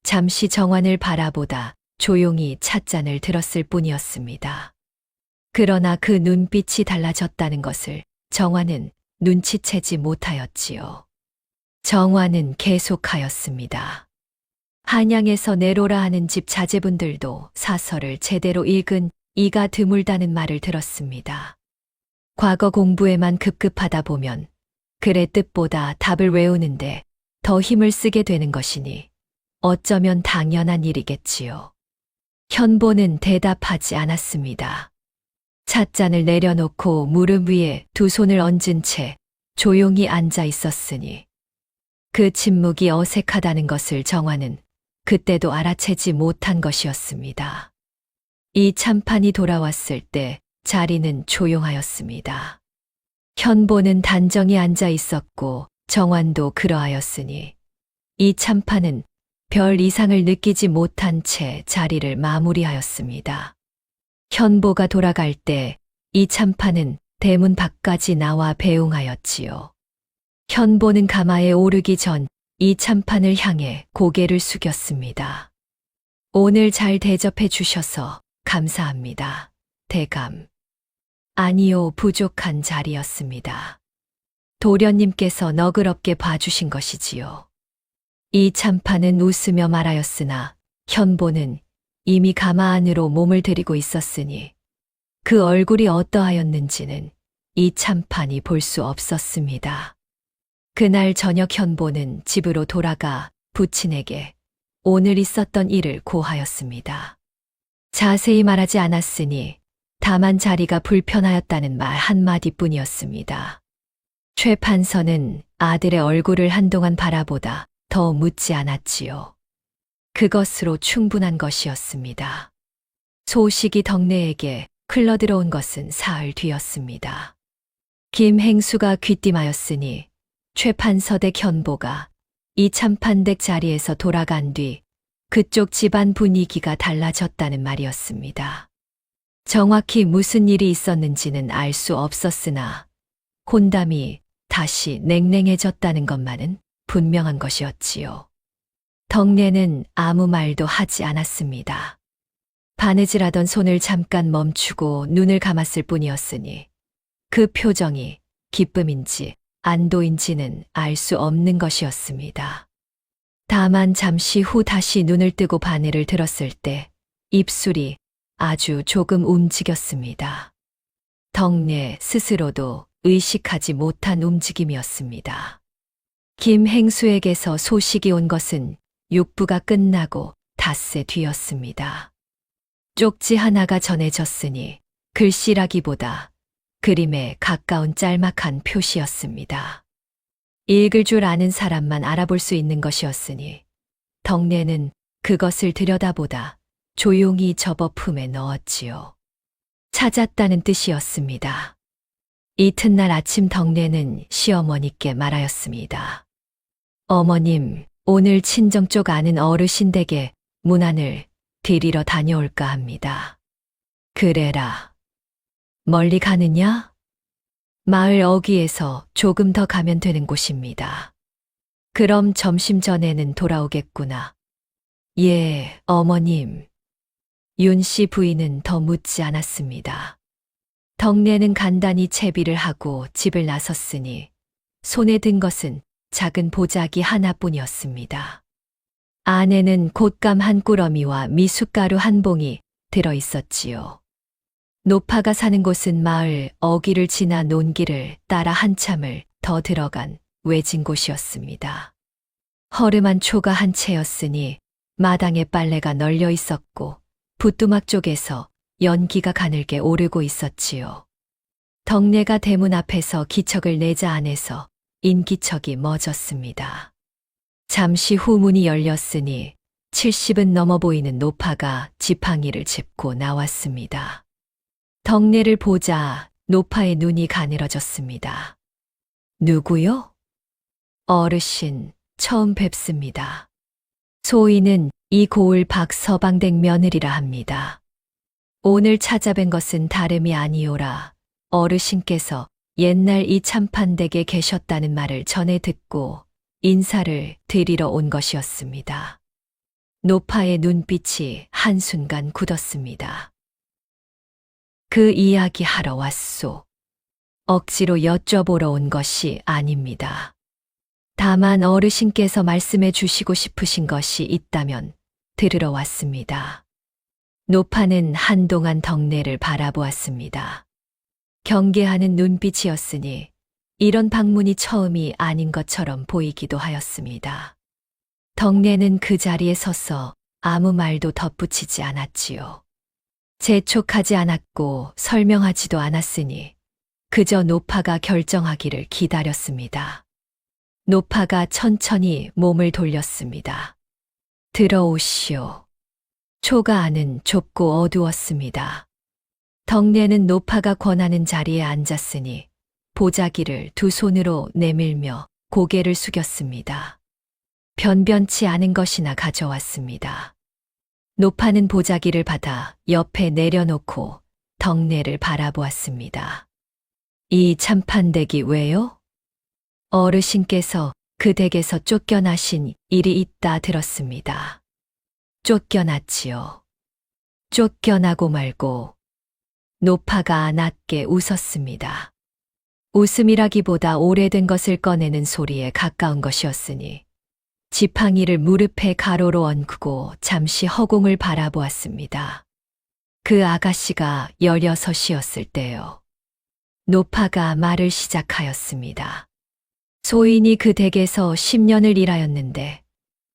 잠시 정환을 바라보다 조용히 찻잔을 들었을 뿐이었습니다. 그러나 그 눈빛이 달라졌다는 것을 정환은 눈치채지 못하였지요. 정환은 계속하였습니다. 한양에서 내로라 하는 집 자제분들도 사설을 제대로 읽은 이가 드물다는 말을 들었습니다. 과거 공부에만 급급하다 보면 글의 뜻보다 답을 외우는데 더 힘을 쓰게 되는 것이니 어쩌면 당연한 일이겠지요. 현보는 대답하지 않았습니다. 찻잔을 내려놓고 무릎 위에 두 손을 얹은 채 조용히 앉아 있었으니 그 침묵이 어색하다는 것을 정환은 그때도 알아채지 못한 것이었습니다. 이 참판이 돌아왔을 때 자리는 조용하였습니다. 현보는 단정히 앉아 있었고 정환도 그러하였으니 이 참판은 별 이상을 느끼지 못한 채 자리를 마무리하였습니다. 현보가 돌아갈 때 이 참판은 대문 밖까지 나와 배웅하였지요. 현보는 가마에 오르기 전 이 참판을 향해 고개를 숙였습니다. 오늘 잘 대접해 주셔서 감사합니다. 대감. 아니요, 부족한 자리였습니다. 도련님께서 너그럽게 봐주신 것이지요. 이 참판은 웃으며 말하였으나 현보는 이미 가마 안으로 몸을 들이고 있었으니 그 얼굴이 어떠하였는지는 이 참판이 볼 수 없었습니다. 그날 저녁 현보는 집으로 돌아가 부친에게 오늘 있었던 일을 고하였습니다. 자세히 말하지 않았으니 다만 자리가 불편하였다는 말 한마디뿐이었습니다. 최 판서는 아들의 얼굴을 한동안 바라보다 더 묻지 않았지요. 그것으로 충분한 것이었습니다. 소식이 덕내에게 흘러들어온 것은 사흘 뒤였습니다. 김행수가 귀띔하였으니 최 판서 댁 현보가 이 참판댁 자리에서 돌아간 뒤 그쪽 집안 분위기가 달라졌다는 말이었습니다. 정확히 무슨 일이 있었는지는 알 수 없었으나 혼담이 다시 냉랭해졌다는 것만은 분명한 것이었지요. 덕내는 아무 말도 하지 않았습니다. 바느질하던 손을 잠깐 멈추고 눈을 감았을 뿐이었으니 그 표정이 기쁨인지 안도인지는 알 수 없는 것이었습니다. 다만 잠시 후 다시 눈을 뜨고 바늘을 들었을 때 입술이 아주 조금 움직였습니다. 덕내 스스로도 의식하지 못한 움직임이었습니다. 김행수에게서 소식이 온 것은 육부가 끝나고 닷새 뒤였습니다. 쪽지 하나가 전해졌으니 글씨라기보다 그림에 가까운 짤막한 표시였습니다. 읽을 줄 아는 사람만 알아볼 수 있는 것이었으니 덕내는 그것을 들여다보다 조용히 접어 품에 넣었지요. 찾았다는 뜻이었습니다. 이튿날 아침 덕내는 시어머니께 말하였습니다. 어머님, 오늘 친정 쪽 아는 어르신 댁에 문안을 드리러 다녀올까 합니다. 그래라. 멀리 가느냐? 마을 어귀에서 조금 더 가면 되는 곳입니다. 그럼 점심 전에는 돌아오겠구나. 예, 어머님. 윤 씨 부인은 더 묻지 않았습니다. 덕내는 간단히 채비를 하고 집을 나섰으니 손에 든 것은 작은 보자기 하나뿐이었습니다. 안에는 곶감 한 꾸러미와 미숫가루 한 봉이 들어 있었지요. 노파가 사는 곳은 마을 어귀를 지나 논길을 따라 한참을 더 들어간 외진 곳이었습니다. 허름한 초가 한 채였으니 마당에 빨래가 널려 있었고 부뚜막 쪽에서 연기가 가늘게 오르고 있었지요. 덕내가 대문 앞에서 기척을 내자 안에서 인기척이 멎었습니다. 잠시 후 문이 열렸으니 70은 넘어 보이는 노파가 지팡이를 짚고 나왔습니다. 덕내를 보자 노파의 눈이 가늘어졌습니다. 누구요? 어르신, 처음 뵙습니다. 소인은 이 고을 박서방댁 며느리라 합니다. 오늘 찾아뵌 것은 다름이 아니오라 어르신께서 옛날 이 참판댁에 계셨다는 말을 전해 듣고 인사를 드리러 온 것이었습니다. 노파의 눈빛이 한순간 굳었습니다. 그 이야기 하러 왔소. 억지로 여쭤보러 온 것이 아닙니다. 다만 어르신께서 말씀해 주시고 싶으신 것이 있다면 들으러 왔습니다. 노파는 한동안 덕내를 바라보았습니다. 경계하는 눈빛이었으니 이런 방문이 처음이 아닌 것처럼 보이기도 하였습니다. 덕내는 그 자리에 서서 아무 말도 덧붙이지 않았지요. 재촉하지 않았고 설명하지도 않았으니 그저 노파가 결정하기를 기다렸습니다. 노파가 천천히 몸을 돌렸습니다. 들어오시오. 초가 안은 좁고 어두웠습니다. 덕내는 노파가 권하는 자리에 앉았으니 보자기를 두 손으로 내밀며 고개를 숙였습니다. 변변치 않은 것이나 가져왔습니다. 노파는 보자기를 받아 옆에 내려놓고 덕내를 바라보았습니다. 이 참판댁이 왜요? 어르신께서 그 댁에서 쫓겨나신 일이 있다 들었습니다. 쫓겨났지요. 쫓겨나고 말고 노파가 낮게 웃었습니다. 웃음이라기보다 오래된 것을 꺼내는 소리에 가까운 것이었으니 지팡이를 무릎에 가로로 얹고 잠시 허공을 바라보았습니다. 그 아가씨가 16이었을 때요. 노파가 말을 시작하였습니다. 소인이 그 댁에서 10년을 일하였는데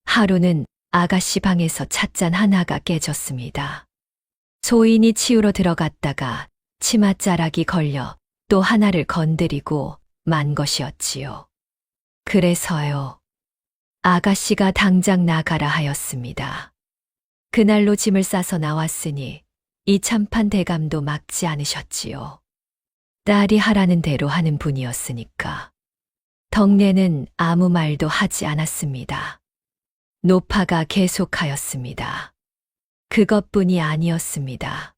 하루는 아가씨 방에서 찻잔 하나가 깨졌습니다. 소인이 치우러 들어갔다가 치맛자락이 걸려 또 하나를 건드리고 만 것이었지요. 그래서요. 아가씨가 당장 나가라 하였습니다. 그날로 짐을 싸서 나왔으니 이 참판 대감도 막지 않으셨지요. 딸이 하라는 대로 하는 분이었으니까. 덕내는 아무 말도 하지 않았습니다. 노파가 계속하였습니다. 그것뿐이 아니었습니다.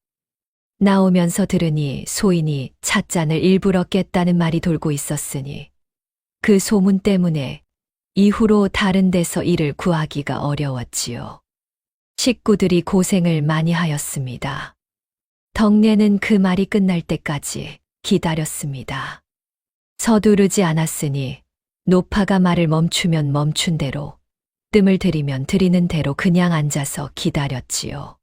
나오면서 들으니 소인이 찻잔을 일부러 깼다는 말이 돌고 있었으니 그 소문 때문에 이후로 다른 데서 일을 구하기가 어려웠지요. 식구들이 고생을 많이 하였습니다. 덕내는 그 말이 끝날 때까지 기다렸습니다. 서두르지 않았으니 노파가 말을 멈추면 멈춘 대로, 뜸을 들이면 들이는 대로 그냥 앉아서 기다렸지요.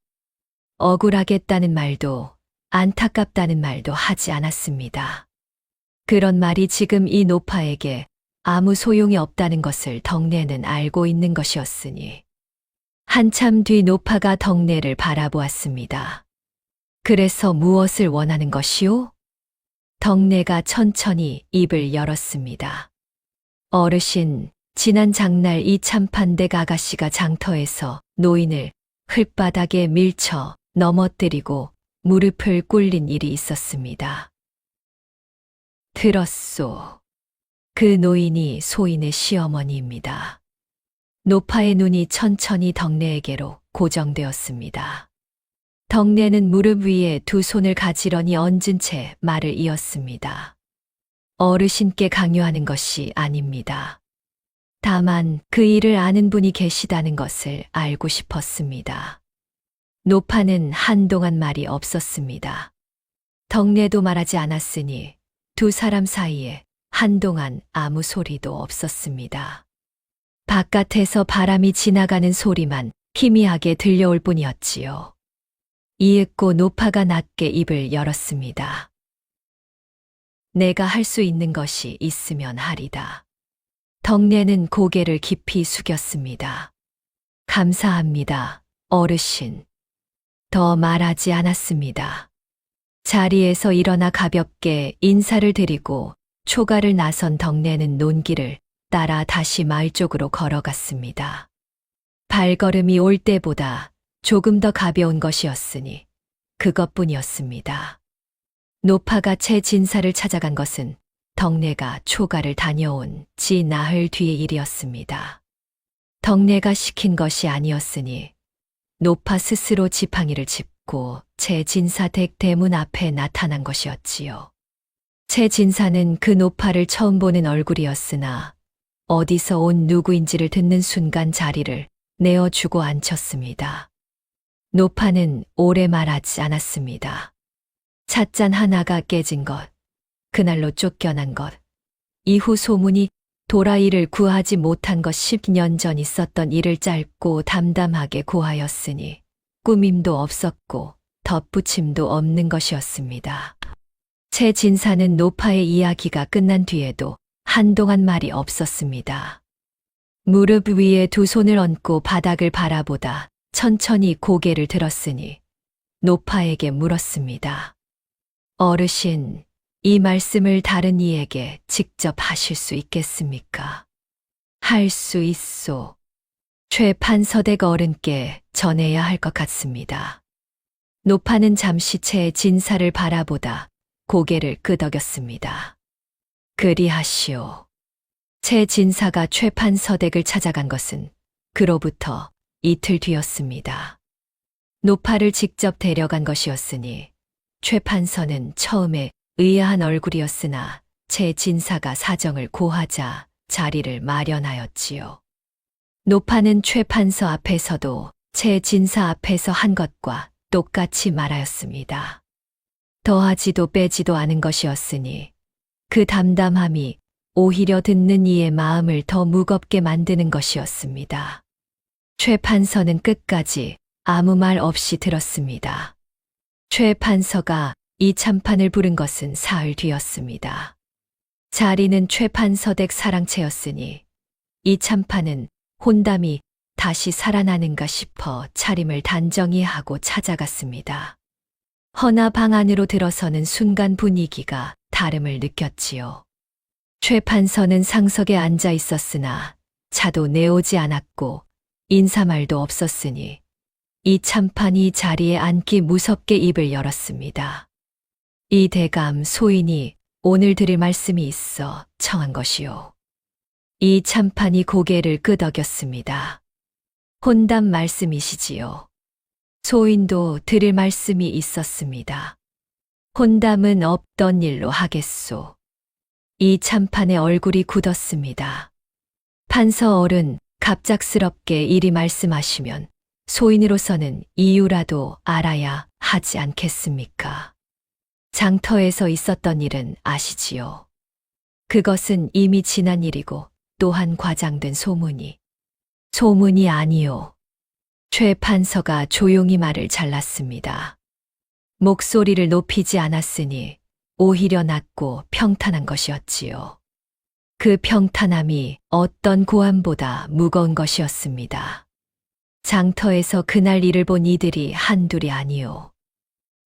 억울하겠다는 말도 안타깝다는 말도 하지 않았습니다. 그런 말이 지금 이 노파에게 아무 소용이 없다는 것을 덕내는 알고 있는 것이었으니 한참 뒤 노파가 덕내를 바라보았습니다. 그래서 무엇을 원하는 것이오? 덕내가 천천히 입을 열었습니다. 어르신, 지난 장날 이 참판댁 아가씨가 장터에서 노인을 흙바닥에 밀쳐 넘어뜨리고 무릎을 꿇린 일이 있었습니다. 들었소. 그 노인이 소인의 시어머니입니다. 노파의 눈이 천천히 덕내에게로 고정되었습니다. 덕내는 무릎 위에 두 손을 가지런히 얹은 채 말을 이었습니다. 어르신께 강요하는 것이 아닙니다. 다만 그 일을 아는 분이 계시다는 것을 알고 싶었습니다. 노파는 한동안 말이 없었습니다. 덕내도 말하지 않았으니 두 사람 사이에 한동안 아무 소리도 없었습니다. 바깥에서 바람이 지나가는 소리만 희미하게 들려올 뿐이었지요. 이윽고 노파가 낮게 입을 열었습니다. 내가 할 수 있는 것이 있으면 하리다. 덕내는 고개를 깊이 숙였습니다. 감사합니다, 어르신. 더 말하지 않았습니다. 자리에서 일어나 가볍게 인사를 드리고 초가를 나선 덕내는 논길을 따라 다시 마을 쪽으로 걸어갔습니다. 발걸음이 올 때보다 조금 더 가벼운 것이었으니 그것뿐이었습니다. 노파가 채 진사를 찾아간 것은 덕내가 초가를 다녀온 지 나흘 뒤의 일이었습니다. 덕내가 시킨 것이 아니었으니 노파 스스로 지팡이를 짚고 채 진사 댁 대문 앞에 나타난 것이었지요. 채 진사는 그 노파를 처음 보는 얼굴이었으나 어디서 온 누구인지를 듣는 순간 자리를 내어주고 앉혔습니다. 노파는 오래 말하지 않았습니다. 찻잔 하나가 깨진 것, 그날로 쫓겨난 것, 이후 소문이 돌아 이를 구하지 못한 것 10년 전 있었던 일을 짧고 담담하게 고하였으니 꾸밈도 없었고 덧붙임도 없는 것이었습니다. 채 진사는 노파의 이야기가 끝난 뒤에도 한동안 말이 없었습니다. 무릎 위에 두 손을 얹고 바닥을 바라보다 천천히 고개를 들었으니 노파에게 물었습니다. 어르신, 이 말씀을 다른 이에게 직접 하실 수 있겠습니까? 할 수 있소. 최 판서댁 어른께 전해야 할 것 같습니다. 노파는 잠시 채 진사를 바라보다 고개를 끄덕였습니다. 그리하시오. 채 진사가 최 판서댁을 찾아간 것은 그로부터 이틀 뒤였습니다. 노파를 직접 데려간 것이었으니 최 판서는 처음에 의아한 얼굴이었으나 채 진사가 사정을 고하자 자리를 마련하였지요. 노파는 최 판서 앞에서도 채 진사 앞에서 한 것과 똑같이 말하였습니다. 더하지도 빼지도 않은 것이었으니 그 담담함이 오히려 듣는 이의 마음을 더 무겁게 만드는 것이었습니다. 최 판서는 끝까지 아무 말 없이 들었습니다. 최 판서가 이 참판을 부른 것은 사흘 뒤였습니다. 자리는 최 판서댁 사랑채였으니 이 참판은 혼담이 다시 살아나는가 싶어 차림을 단정히 하고 찾아갔습니다. 허나 방 안으로 들어서는 순간 분위기가 다름을 느꼈지요. 최 판서는 상석에 앉아 있었으나 차도 내오지 않았고 인사말도 없었으니 이 참판이 자리에 앉기 무섭게 입을 열었습니다. 이 대감 소인이 오늘 드릴 말씀이 있어 청한 것이요. 이 참판이 고개를 끄덕였습니다. 혼담 말씀이시지요. 소인도 드릴 말씀이 있었습니다. 혼담은 없던 일로 하겠소. 이 참판의 얼굴이 굳었습니다. 판서 어른 갑작스럽게 이리 말씀하시면 소인으로서는 이유라도 알아야 하지 않겠습니까? 장터에서 있었던 일은 아시지요. 그것은 이미 지난 일이고 또한 과장된 소문이. 소문이 아니요. 최 판서가 조용히 말을 잘랐습니다. 목소리를 높이지 않았으니 오히려 낮고 평탄한 것이었지요. 그 평탄함이 어떤 고함보다 무거운 것이었습니다. 장터에서 그날 일을 본 이들이 한둘이 아니요.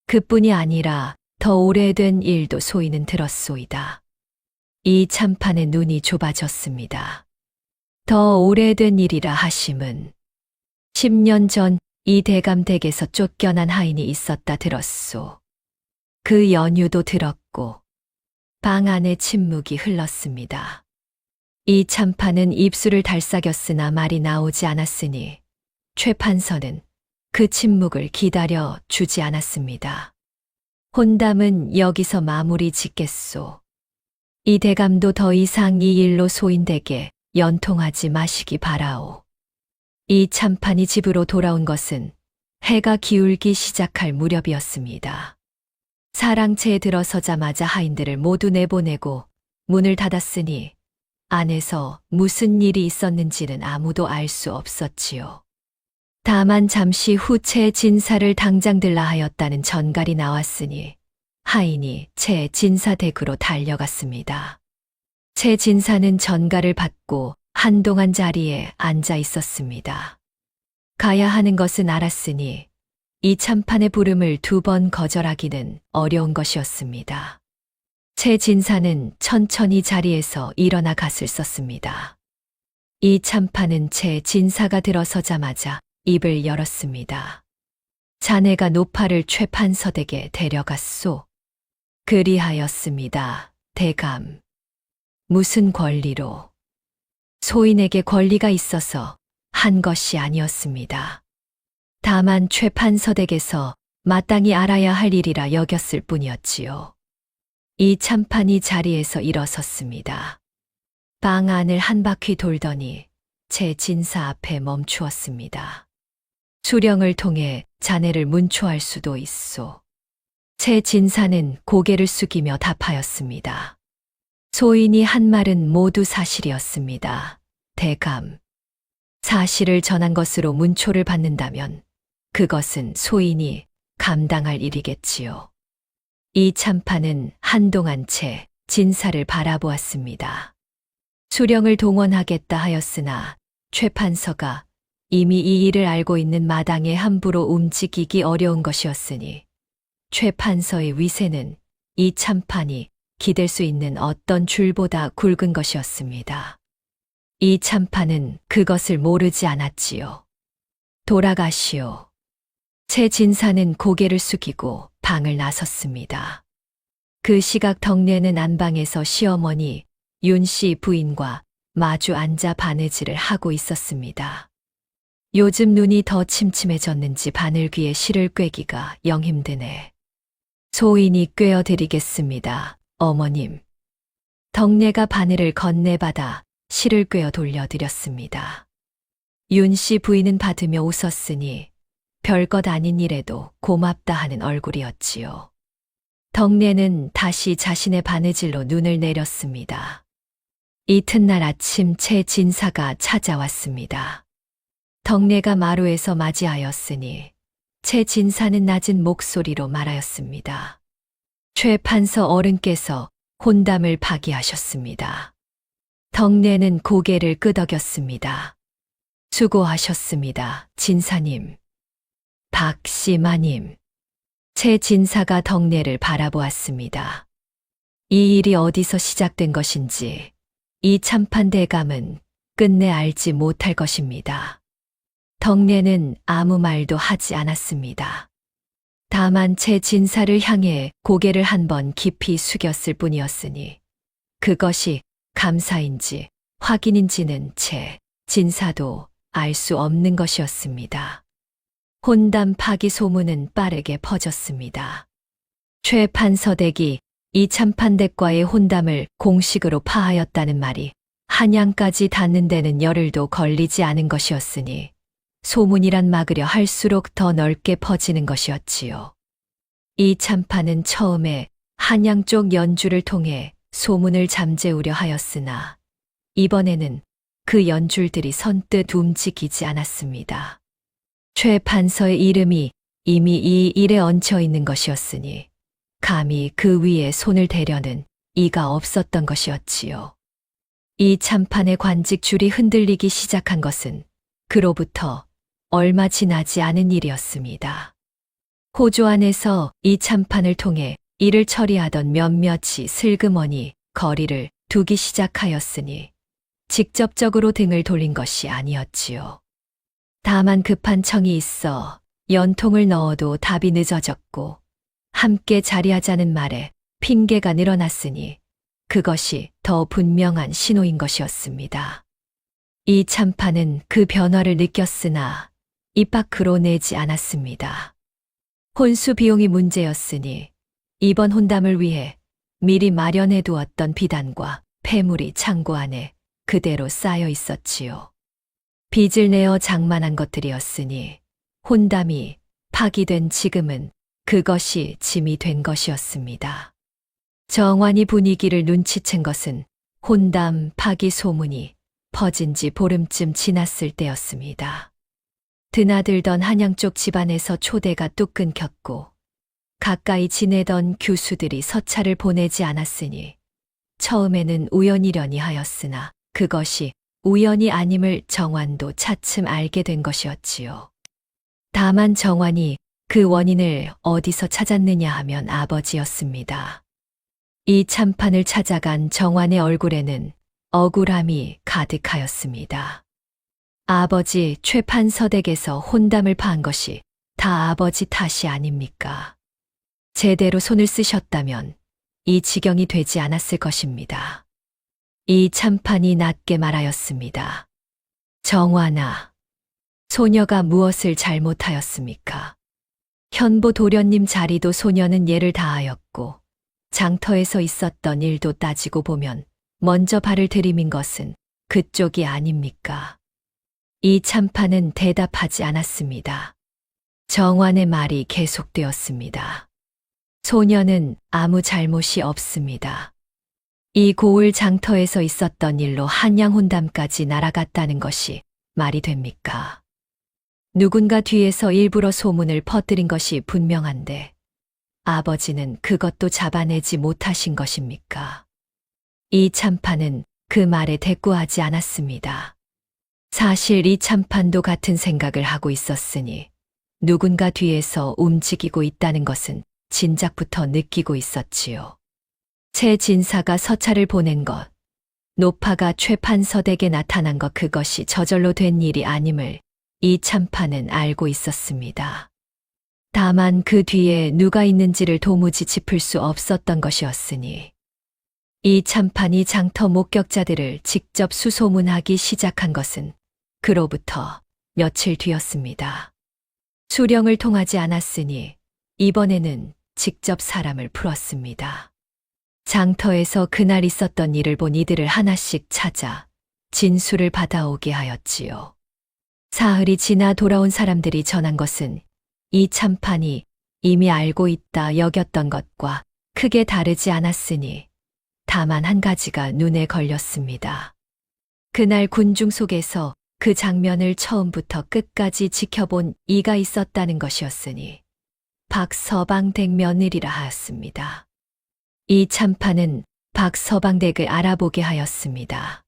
그뿐이 아니라 더 오래된 일도 소인은 들었소이다. 이 참판의 눈이 좁아졌습니다. 더 오래된 일이라 하심은 10년 전 이 대감 댁에서 쫓겨난 하인이 있었다 들었소. 그 연유도 들었고 방 안에 침묵이 흘렀습니다. 이 참판은 입술을 달싹였으나 말이 나오지 않았으니 최 판서는 그 침묵을 기다려 주지 않았습니다. 혼담은 여기서 마무리 짓겠소. 이 대감도 더 이상 이 일로 소인에게 연통하지 마시기 바라오. 이 참판이 집으로 돌아온 것은 해가 기울기 시작할 무렵이었습니다. 사랑채에 들어서자마자 하인들을 모두 내보내고 문을 닫았으니 안에서 무슨 일이 있었는지는 아무도 알 수 없었지요. 다만 잠시 후 채 진사를 당장 들라 하였다는 전갈이 나왔으니 하인이 채 진사 댁으로 달려갔습니다. 채 진사는 전갈을 받고 한동안 자리에 앉아 있었습니다. 가야 하는 것은 알았으니 이 참판의 부름을 2번 거절하기는 어려운 것이었습니다. 채 진사는 천천히 자리에서 일어나 갓을 썼습니다. 이 참판은 채 진사가 들어서자마자 입을 열었습니다. 자네가 노파를 최 판서 댁에 데려갔소. 그리하였습니다, 대감. 무슨 권리로? 소인에게 권리가 있어서 한 것이 아니었습니다. 다만 최 판서 댁에서 마땅히 알아야 할 일이라 여겼을 뿐이었지요. 이 참판이 자리에서 일어섰습니다. 방 안을 한 바퀴 돌더니 채 진사 앞에 멈추었습니다. 수령을 통해 자네를 문초할 수도 있소. 채 진사는 고개를 숙이며 답하였습니다. 소인이 한 말은 모두 사실이었습니다. 대감. 사실을 전한 것으로 문초를 받는다면 그것은 소인이 감당할 일이겠지요. 이 참판은 한동안 채 진사를 바라보았습니다. 수령을 동원하겠다 하였으나 최 판서가 이미 이 일을 알고 있는 마당에 함부로 움직이기 어려운 것이었으니 최 판서의 위세는 이 참판이 기댈 수 있는 어떤 줄보다 굵은 것이었습니다. 이 참판은 그것을 모르지 않았지요. 돌아가시오. 채 진사는 고개를 숙이고 방을 나섰습니다. 그 시각 덕내는 안방에서 시어머니 윤씨 부인과 마주 앉아 바느질을 하고 있었습니다. 요즘 눈이 더 침침해졌는지 바늘 귀에 실을 꿰기가 영 힘드네. 소인이 꿰어드리겠습니다, 어머님. 덕내가 바늘을 건네받아 실을 꿰어 돌려드렸습니다. 윤씨 부인은 받으며 웃었으니 별것 아닌 일에도 고맙다 하는 얼굴이었지요. 덕내는 다시 자신의 바느질로 눈을 내렸습니다. 이튿날 아침 채 진사가 찾아왔습니다. 덕내가 마루에서 맞이하였으니 채 진사는 낮은 목소리로 말하였습니다. 최 판서 어른께서 혼담을 파기하셨습니다. 덕내는 고개를 끄덕였습니다. 수고하셨습니다, 진사님. 박씨마님. 최 진사가 덕내를 바라보았습니다. 이 일이 어디서 시작된 것인지 이 참판 대감은 끝내 알지 못할 것입니다. 덕내는 아무 말도 하지 않았습니다. 다만 최 진사를 향해 고개를 한번 깊이 숙였을 뿐이었으니 그것이 감사인지 확인인지는 채 진사도 알 수 없는 것이었습니다. 혼담 파기 소문은 빠르게 퍼졌습니다. 최 판서댁이 이 참판댁과의 혼담을 공식으로 파하였다는 말이 한양까지 닿는 데는 열흘도 걸리지 않은 것이었으니 소문이란 막으려 할수록 더 넓게 퍼지는 것이었지요. 이 참판은 처음에 한양 쪽 연주를 통해 소문을 잠재우려 하였으나 이번에는 그 연줄들이 선뜻 움직이지 않았습니다. 최 판서의 이름이 이미 이 일에 얹혀 있는 것이었으니 감히 그 위에 손을 대려는 이가 없었던 것이었지요. 이 참판의 관직줄이 흔들리기 시작한 것은 그로부터 얼마 지나지 않은 일이었습니다. 호조 안에서 이 참판을 통해 일을 처리하던 몇몇이 슬그머니 거리를 두기 시작하였으니 직접적으로 등을 돌린 것이 아니었지요. 다만 급한 청이 있어 연통을 넣어도 답이 늦어졌고 함께 자리하자는 말에 핑계가 늘어났으니 그것이 더 분명한 신호인 것이었습니다. 이 참판은 그 변화를 느꼈으나 입 밖으로 내지 않았습니다. 혼수 비용이 문제였으니 이번 혼담을 위해 미리 마련해 두었던 비단과 폐물이 창고 안에 그대로 쌓여 있었지요. 빚을 내어 장만한 것들이었으니 혼담이 파기된 지금은 그것이 짐이 된 것이었습니다. 정환이 분위기를 눈치챈 것은 혼담 파기 소문이 퍼진 지 보름쯤 지났을 때였습니다. 드나들던 한양 쪽 집안에서 초대가 뚝 끊겼고 가까이 지내던 교수들이 서찰을 보내지 않았으니 처음에는 우연이려니 하였으나 그것이 우연이 아님을 정환도 차츰 알게 된 것이었지요. 다만 정환이 그 원인을 어디서 찾았느냐 하면 아버지였습니다. 이 참판을 찾아간 정환의 얼굴에는 억울함이 가득하였습니다. 아버지 최 판서댁에서 혼담을 파한 것이 다 아버지 탓이 아닙니까? 제대로 손을 쓰셨다면 이 지경이 되지 않았을 것입니다. 이 참판이 낮게 말하였습니다. 정환아, 소녀가 무엇을 잘못하였습니까? 현보 도련님 자리도 소녀는 예를 다하였고 장터에서 있었던 일도 따지고 보면 먼저 발을 들이민 것은 그쪽이 아닙니까? 이 참판은 대답하지 않았습니다. 정환의 말이 계속되었습니다. 소녀는 아무 잘못이 없습니다. 이 고을 장터에서 있었던 일로 한양 혼담까지 날아갔다는 것이 말이 됩니까? 누군가 뒤에서 일부러 소문을 퍼뜨린 것이 분명한데 아버지는 그것도 잡아내지 못하신 것입니까? 이 참판은 그 말에 대꾸하지 않았습니다. 사실 이 참판도 같은 생각을 하고 있었으니 누군가 뒤에서 움직이고 있다는 것은 진작부터 느끼고 있었지요. 최 진사가 서찰을 보낸 것, 노파가 최 판서댁에 나타난 것 그것이 저절로 된 일이 아님을 이 참판은 알고 있었습니다. 다만 그 뒤에 누가 있는지를 도무지 짚을 수 없었던 것이었으니 이 참판이 장터 목격자들을 직접 수소문하기 시작한 것은 그로부터 며칠 뒤였습니다. 수령을 통하지 않았으니 이번에는 직접 사람을 풀었습니다. 장터에서 그날 있었던 일을 본 이들을 하나씩 찾아 진술을 받아오게 하였지요. 사흘이 지나 돌아온 사람들이 전한 것은 이 참판이 이미 알고 있다 여겼던 것과 크게 다르지 않았으니 다만 한 가지가 눈에 걸렸습니다. 그날 군중 속에서 그 장면을 처음부터 끝까지 지켜본 이가 있었다는 것이었으니 박서방댁 며느리라 하였습니다. 이 참판은 박서방댁을 알아보게 하였습니다.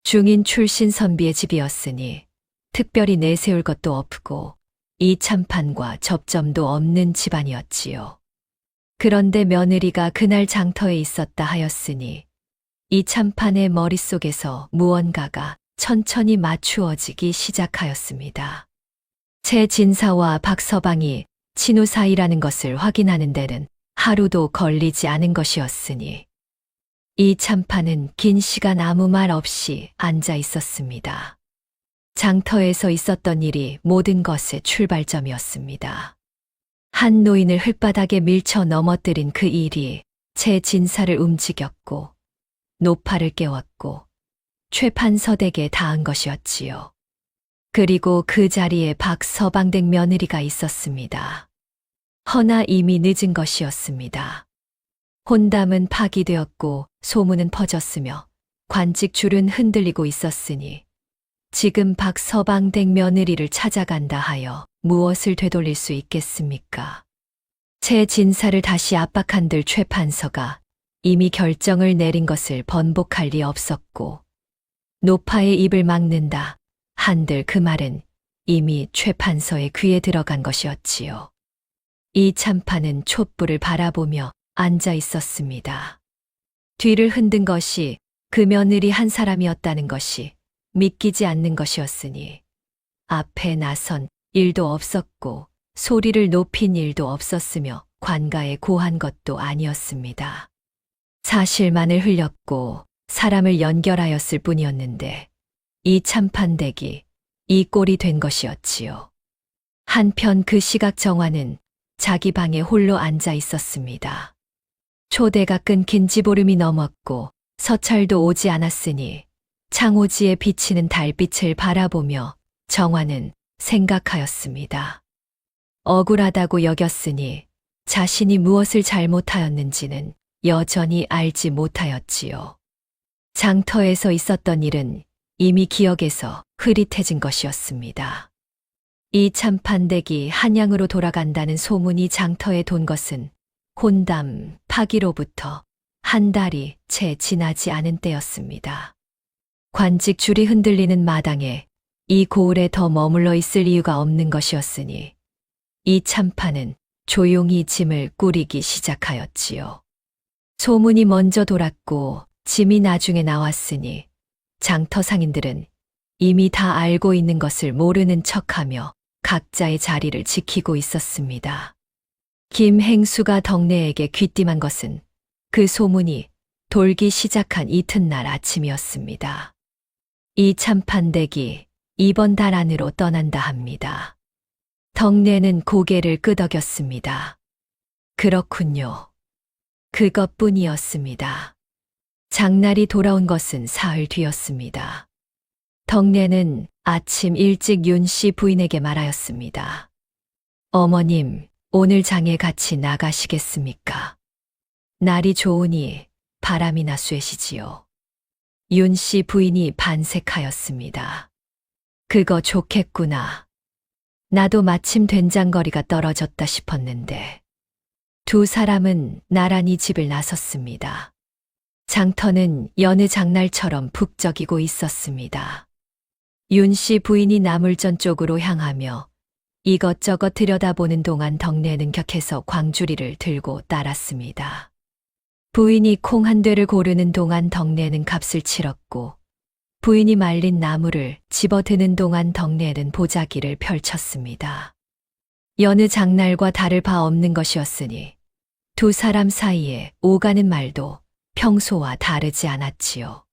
중인 출신 선비의 집이었으니 특별히 내세울 것도 없고 이참판과 접점도 없는 집안이었지요. 그런데 며느리가 그날 장터에 있었다 하였으니 이참판의 머릿속에서 무언가가 천천히 맞추어지기 시작하였습니다. 최 진사와 박서방이 친후 사이라는 것을 확인하는 데는 하루도 걸리지 않은 것이었으니 이참판은 긴 시간 아무 말 없이 앉아 있었습니다. 장터에서 있었던 일이 모든 것의 출발점이었습니다. 한 노인을 흙바닥에 밀쳐 넘어뜨린 그 일이 최 진사를 움직였고 노파를 깨웠고 최판서댁에 닿은 것이었지요. 그리고 그 자리에 박서방댁 며느리가 있었습니다. 허나 이미 늦은 것이었습니다. 혼담은 파기되었고 소문은 퍼졌으며 관직줄은 흔들리고 있었으니 지금 박서방댁 며느리를 찾아간다 하여 무엇을 되돌릴 수 있겠습니까? 최 진사를 다시 압박한들 최판서가 이미 결정을 내린 것을 번복할 리 없었고 노파의 입을 막는다 한들 그 말은 이미 최판서의 귀에 들어간 것이었지요. 이참판은 촛불을 바라보며 앉아 있었습니다. 뒤를 흔든 것이 그 며느리 한 사람이었다는 것이 믿기지 않는 것이었으니 앞에 나선 일도 없었고 소리를 높인 일도 없었으며 관가에 고한 것도 아니었습니다. 사실만을 흘렸고 사람을 연결하였을 뿐이었는데 이 참판댁이 이 꼴이 된 것이었지요. 한편 그 시각 정화는 자기 방에 홀로 앉아 있었습니다. 초대가 끊긴 지 보름이 넘었고 서찰도 오지 않았으니 창호지에 비치는 달빛을 바라보며 정화는 생각하였습니다. 억울하다고 여겼으니 자신이 무엇을 잘못하였는지는 여전히 알지 못하였지요. 장터에서 있었던 일은 이미 기억에서 흐릿해진 것이었습니다. 이 참판댁이 한양으로 돌아간다는 소문이 장터에 돈 것은 혼담 파기로부터 한 달이 채 지나지 않은 때였습니다. 관직줄이 흔들리는 마당에 이 고을에 더 머물러 있을 이유가 없는 것이었으니 이 참판은 조용히 짐을 꾸리기 시작하였지요. 소문이 먼저 돌았고 짐이 나중에 나왔으니 장터 상인들은 이미 다 알고 있는 것을 모르는 척하며 각자의 자리를 지키고 있었습니다. 김행수가 덕내에게 귀띔한 것은 그 소문이 돌기 시작한 이튿날 아침이었습니다. 이 참판댁이 이번 달 안으로 떠난다 합니다. 덕내는 고개를 끄덕였습니다. 그렇군요. 그것뿐이었습니다. 장날이 돌아온 것은 사흘 뒤였습니다. 덕내는 아침 일찍 윤씨 부인에게 말하였습니다. 어머님, 오늘 장에 같이 나가시겠습니까? 날이 좋으니 바람이나 쐬시지요. 윤씨 부인이 반색하였습니다. 그거 좋겠구나. 나도 마침 된장거리가 떨어졌다 싶었는데. 두 사람은 나란히 집을 나섰습니다. 장터는 여느 장날처럼 북적이고 있었습니다. 윤씨 부인이 나물전 쪽으로 향하며 이것저것 들여다보는 동안 덕내는 격해서 광주리를 들고 따랐습니다. 부인이 콩 한 되를 고르는 동안 덕내는 값을 치렀고 부인이 말린 나무를 집어드는 동안 덕내는 보자기를 펼쳤습니다. 여느 장날과 다를 바 없는 것이었으니 두 사람 사이에 오가는 말도 평소와 다르지 않았지요.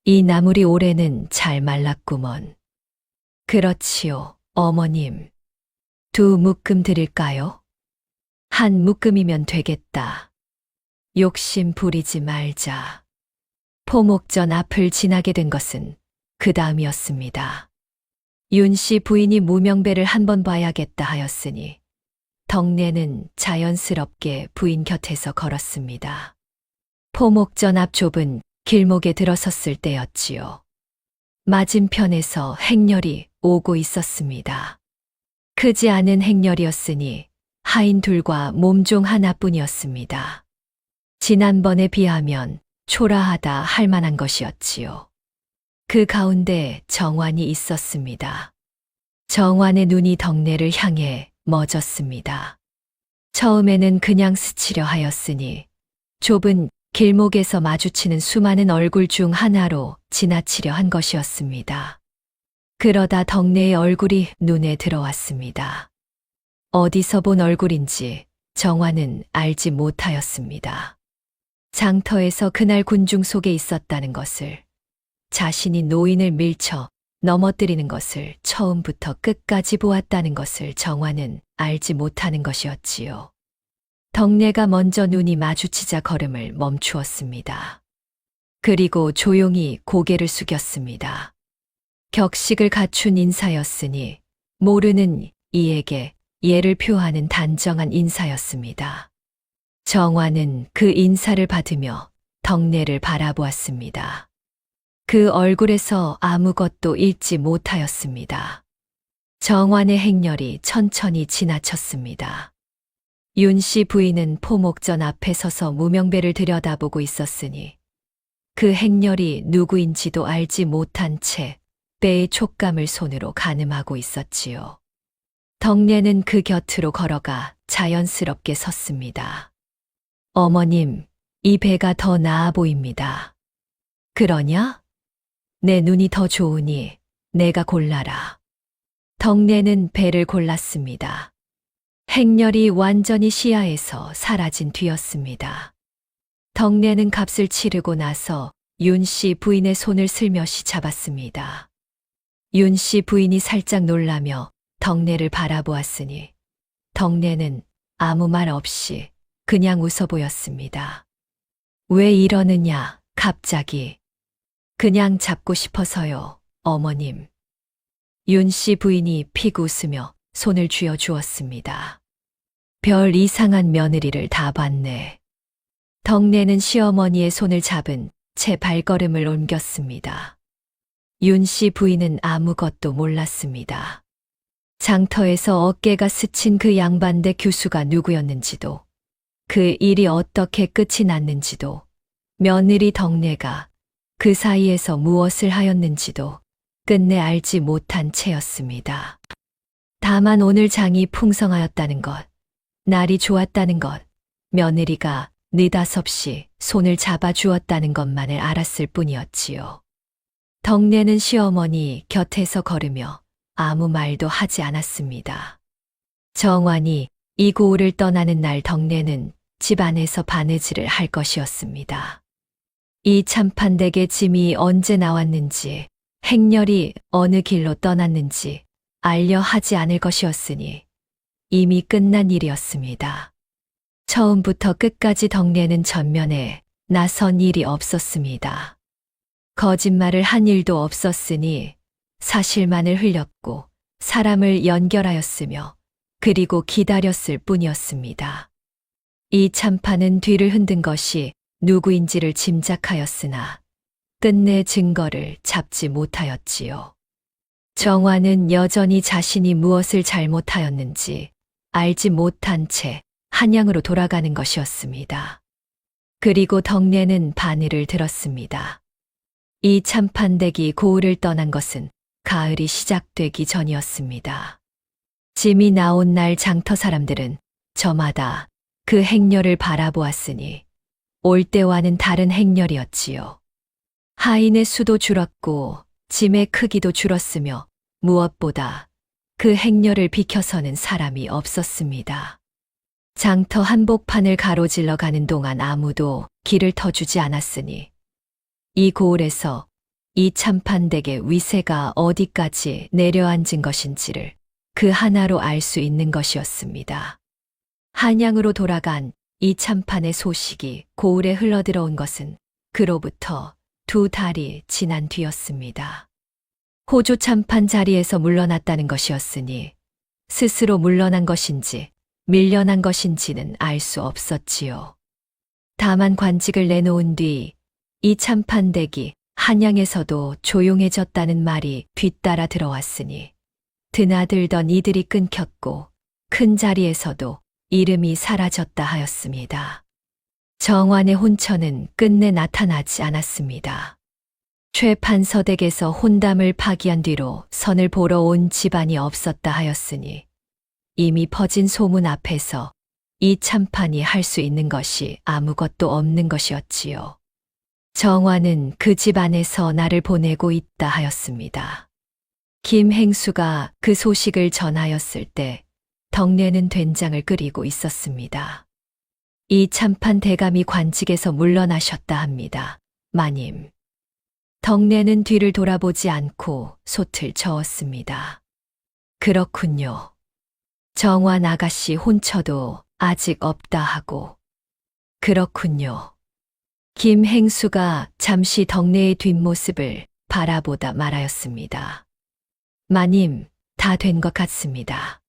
이 나물이 올해는 잘 말랐구먼. 그렇지요, 어머님. 두 묶음 드릴까요? 한 묶음이면 되겠다. 욕심 부리지 말자. 포목전 앞을 지나게 된 것은 그 다음이었습니다. 윤씨 부인이 무명배를 한번 봐야겠다 하였으니 덕내는 자연스럽게 부인 곁에서 걸었습니다. 포목전 앞 좁은 길목에 들어섰을 때였지요. 맞은편에서 행렬이 오고 있었습니다. 크지 않은 행렬이었으니 하인 둘과 몸종 하나뿐이었습니다. 지난번에 비하면 초라하다 할 만한 것이었지요. 그 가운데 정환이 있었습니다. 정환의 눈이 덕내를 향해 멎었습니다. 처음에는 그냥 스치려 하였으니 좁은 길목에서 마주치는 수많은 얼굴 중 하나로 지나치려 한 것이었습니다. 그러다 덕내의 얼굴이 눈에 들어왔습니다. 어디서 본 얼굴인지 정환은 알지 못하였습니다. 장터에서 그날 군중 속에 있었다는 것을, 자신이 노인을 밀쳐 넘어뜨리는 것을 처음부터 끝까지 보았다는 것을 정환은 알지 못하는 것이었지요. 덕내가 먼저 눈이 마주치자 걸음을 멈추었습니다. 그리고 조용히 고개를 숙였습니다. 격식을 갖춘 인사였으니 모르는 이에게 예를 표하는 단정한 인사였습니다. 정환은 그 인사를 받으며 덕내를 바라보았습니다. 그 얼굴에서 아무것도 읽지 못하였습니다. 정환의 행렬이 천천히 지나쳤습니다. 윤씨 부인은 포목전 앞에 서서 무명배를 들여다보고 있었으니 그 행렬이 누구인지도 알지 못한 채 배의 촉감을 손으로 가늠하고 있었지요. 덕내는 그 곁으로 걸어가 자연스럽게 섰습니다. 어머님, 이 배가 더 나아 보입니다. 그러냐? 내 눈이 더 좋으니 내가 골라라. 덕내는 배를 골랐습니다. 행렬이 완전히 시야에서 사라진 뒤였습니다. 덕내는 값을 치르고 나서 윤씨 부인의 손을 슬며시 잡았습니다. 윤씨 부인이 살짝 놀라며 덕내를 바라보았으니 덕내는 아무 말 없이 그냥 웃어 보였습니다. 왜 이러느냐, 갑자기. 그냥 잡고 싶어서요, 어머님. 윤씨 부인이 픽 웃으며 손을 쥐어 주었습니다. 별 이상한 며느리를 다 봤네. 덕내는 시어머니의 손을 잡은 채 발걸음을 옮겼습니다. 윤씨 부인은 아무것도 몰랐습니다. 장터에서 어깨가 스친 그 양반대 교수가 누구였는지도, 그 일이 어떻게 끝이 났는지도, 며느리 덕내가 그 사이에서 무엇을 하였는지도 끝내 알지 못한 채였습니다. 다만 오늘 장이 풍성하였다는 것, 날이 좋았다는 것, 며느리가 느닷없이 손을 잡아주었다는 것만을 알았을 뿐이었지요. 덕내는 시어머니 곁에서 걸으며 아무 말도 하지 않았습니다. 정환이 이 고을을 떠나는 날 덕내는 집 안에서 바느질을 할 것이었습니다. 이 참판댁의 짐이 언제 나왔는지, 행렬이 어느 길로 떠났는지 알려 하지 않을 것이었으니 이미 끝난 일이었습니다. 처음부터 끝까지 덕내는 전면에 나선 일이 없었습니다. 거짓말을 한 일도 없었으니 사실만을 흘렸고 사람을 연결하였으며 그리고 기다렸을 뿐이었습니다. 이 참판은 뒤를 흔든 것이 누구인지를 짐작하였으나 끝내 증거를 잡지 못하였지요. 정환은 여전히 자신이 무엇을 잘못하였는지 알지 못한 채 한양으로 돌아가는 것이었습니다. 그리고 덕내는 바늘을 들었습니다. 이 참판댁이 고을을 떠난 것은 가을이 시작되기 전이었습니다. 짐이 나온 날 장터 사람들은 저마다 그 행렬을 바라보았으니 올 때와는 다른 행렬이었지요. 하인의 수도 줄었고 짐의 크기도 줄었으며 무엇보다 그 행렬을 비켜서는 사람이 없었습니다. 장터 한복판을 가로질러 가는 동안 아무도 길을 터주지 않았으니 이 고을에서 이 참판댁의 위세가 어디까지 내려앉은 것인지를 그 하나로 알 수 있는 것이었습니다. 한양으로 돌아간 이 참판의 소식이 고을에 흘러들어온 것은 그로부터 2달이 지난 뒤였습니다. 호조 참판 자리에서 물러났다는 것이었으니 스스로 물러난 것인지 밀려난 것인지는 알 수 없었지요. 다만 관직을 내놓은 뒤 이 참판댁이 한양에서도 조용해졌다는 말이 뒤따라 들어왔으니 드나들던 이들이 끊겼고 큰 자리에서도 이름이 사라졌다 하였습니다. 정환의 혼처는 끝내 나타나지 않았습니다. 최판서댁에서 혼담을 파기한 뒤로 선을 보러 온 집안이 없었다 하였으니 이미 퍼진 소문 앞에서 이 참판이 할 수 있는 것이 아무것도 없는 것이었지요. 정화는 그 집 안에서 나를 보내고 있다 하였습니다. 김행수가 그 소식을 전하였을 때 덕내는 된장을 끓이고 있었습니다. 이 참판 대감이 관직에서 물러나셨다 합니다. 마님. 덕내는 뒤를 돌아보지 않고 솥을 저었습니다. 그렇군요. 정환 아가씨 혼처도 아직 없다 하고. 그렇군요. 김행수가 잠시 덕내의 뒷모습을 바라보다 말하였습니다. 마님, 다 된 것 같습니다.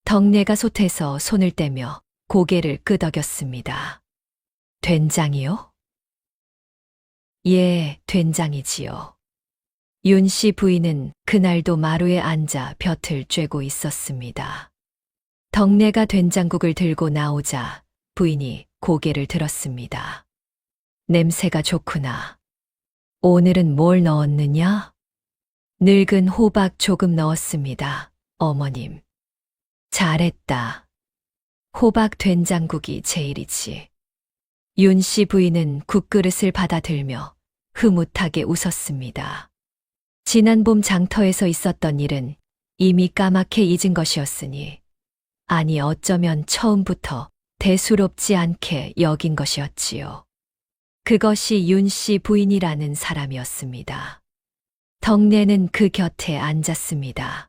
덕내가 솥에서 손을 떼며 고개를 끄덕였습니다. 된장이요? 예, 된장이지요. 윤 씨 부인은 그날도 마루에 앉아 볕을 쬐고 있었습니다. 덕내가 된장국을 들고 나오자 부인이 고개를 들었습니다. 냄새가 좋구나. 오늘은 뭘 넣었느냐? 늙은 호박 조금 넣었습니다, 어머님. 잘했다. 호박 된장국이 제일이지. 윤 씨 부인은 국그릇을 받아들며 흐뭇하게 웃었습니다. 지난 봄 장터에서 있었던 일은 이미 까맣게 잊은 것이었으니, 아니 어쩌면 처음부터 대수롭지 않게 여긴 것이었지요. 그것이 윤 씨 부인이라는 사람이었습니다. 덕내는 그 곁에 앉았습니다.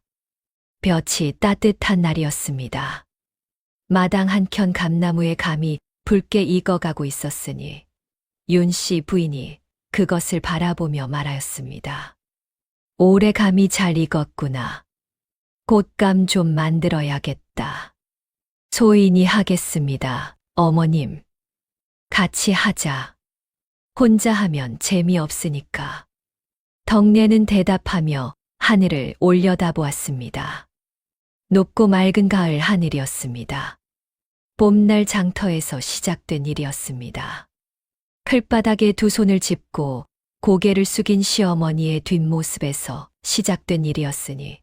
볕이 따뜻한 날이었습니다. 마당 한켠 감나무의 감이 붉게 익어가고 있었으니 윤 씨 부인이 그것을 바라보며 말하였습니다. 올해 감이 잘 익었구나. 곶감 좀 만들어야겠다. 소인이 하겠습니다, 어머님. 같이 하자. 혼자 하면 재미없으니까. 덕내는 대답하며 하늘을 올려다보았습니다. 높고 맑은 가을 하늘이었습니다. 봄날 장터에서 시작된 일이었습니다. 클바닥에 두 손을 짚고 고개를 숙인 시어머니의 뒷모습에서 시작된 일이었으니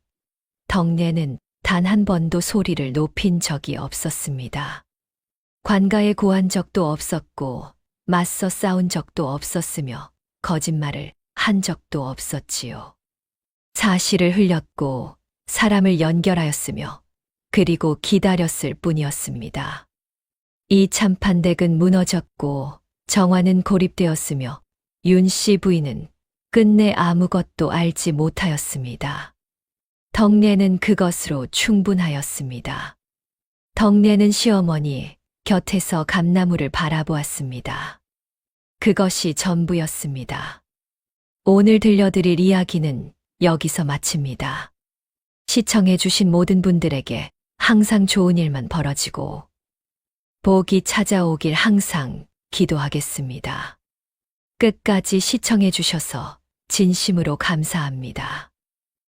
덕내는 단 한 번도 소리를 높인 적이 없었습니다. 관가에 고한 적도 없었고 맞서 싸운 적도 없었으며 거짓말을 한 적도 없었지요. 사실을 흘렸고 사람을 연결하였으며 그리고 기다렸을 뿐이었습니다. 이 참판댁은 무너졌고 정화는 고립되었으며 윤 씨 부인은 끝내 아무것도 알지 못하였습니다. 덕내는 그것으로 충분하였습니다. 덕내는 시어머니 곁에서 감나무를 바라보았습니다. 그것이 전부였습니다. 오늘 들려드릴 이야기는 여기서 마칩니다. 시청해주신 모든 분들에게 항상 좋은 일만 벌어지고 복이 찾아오길 항상 기도하겠습니다. 끝까지 시청해주셔서 진심으로 감사합니다.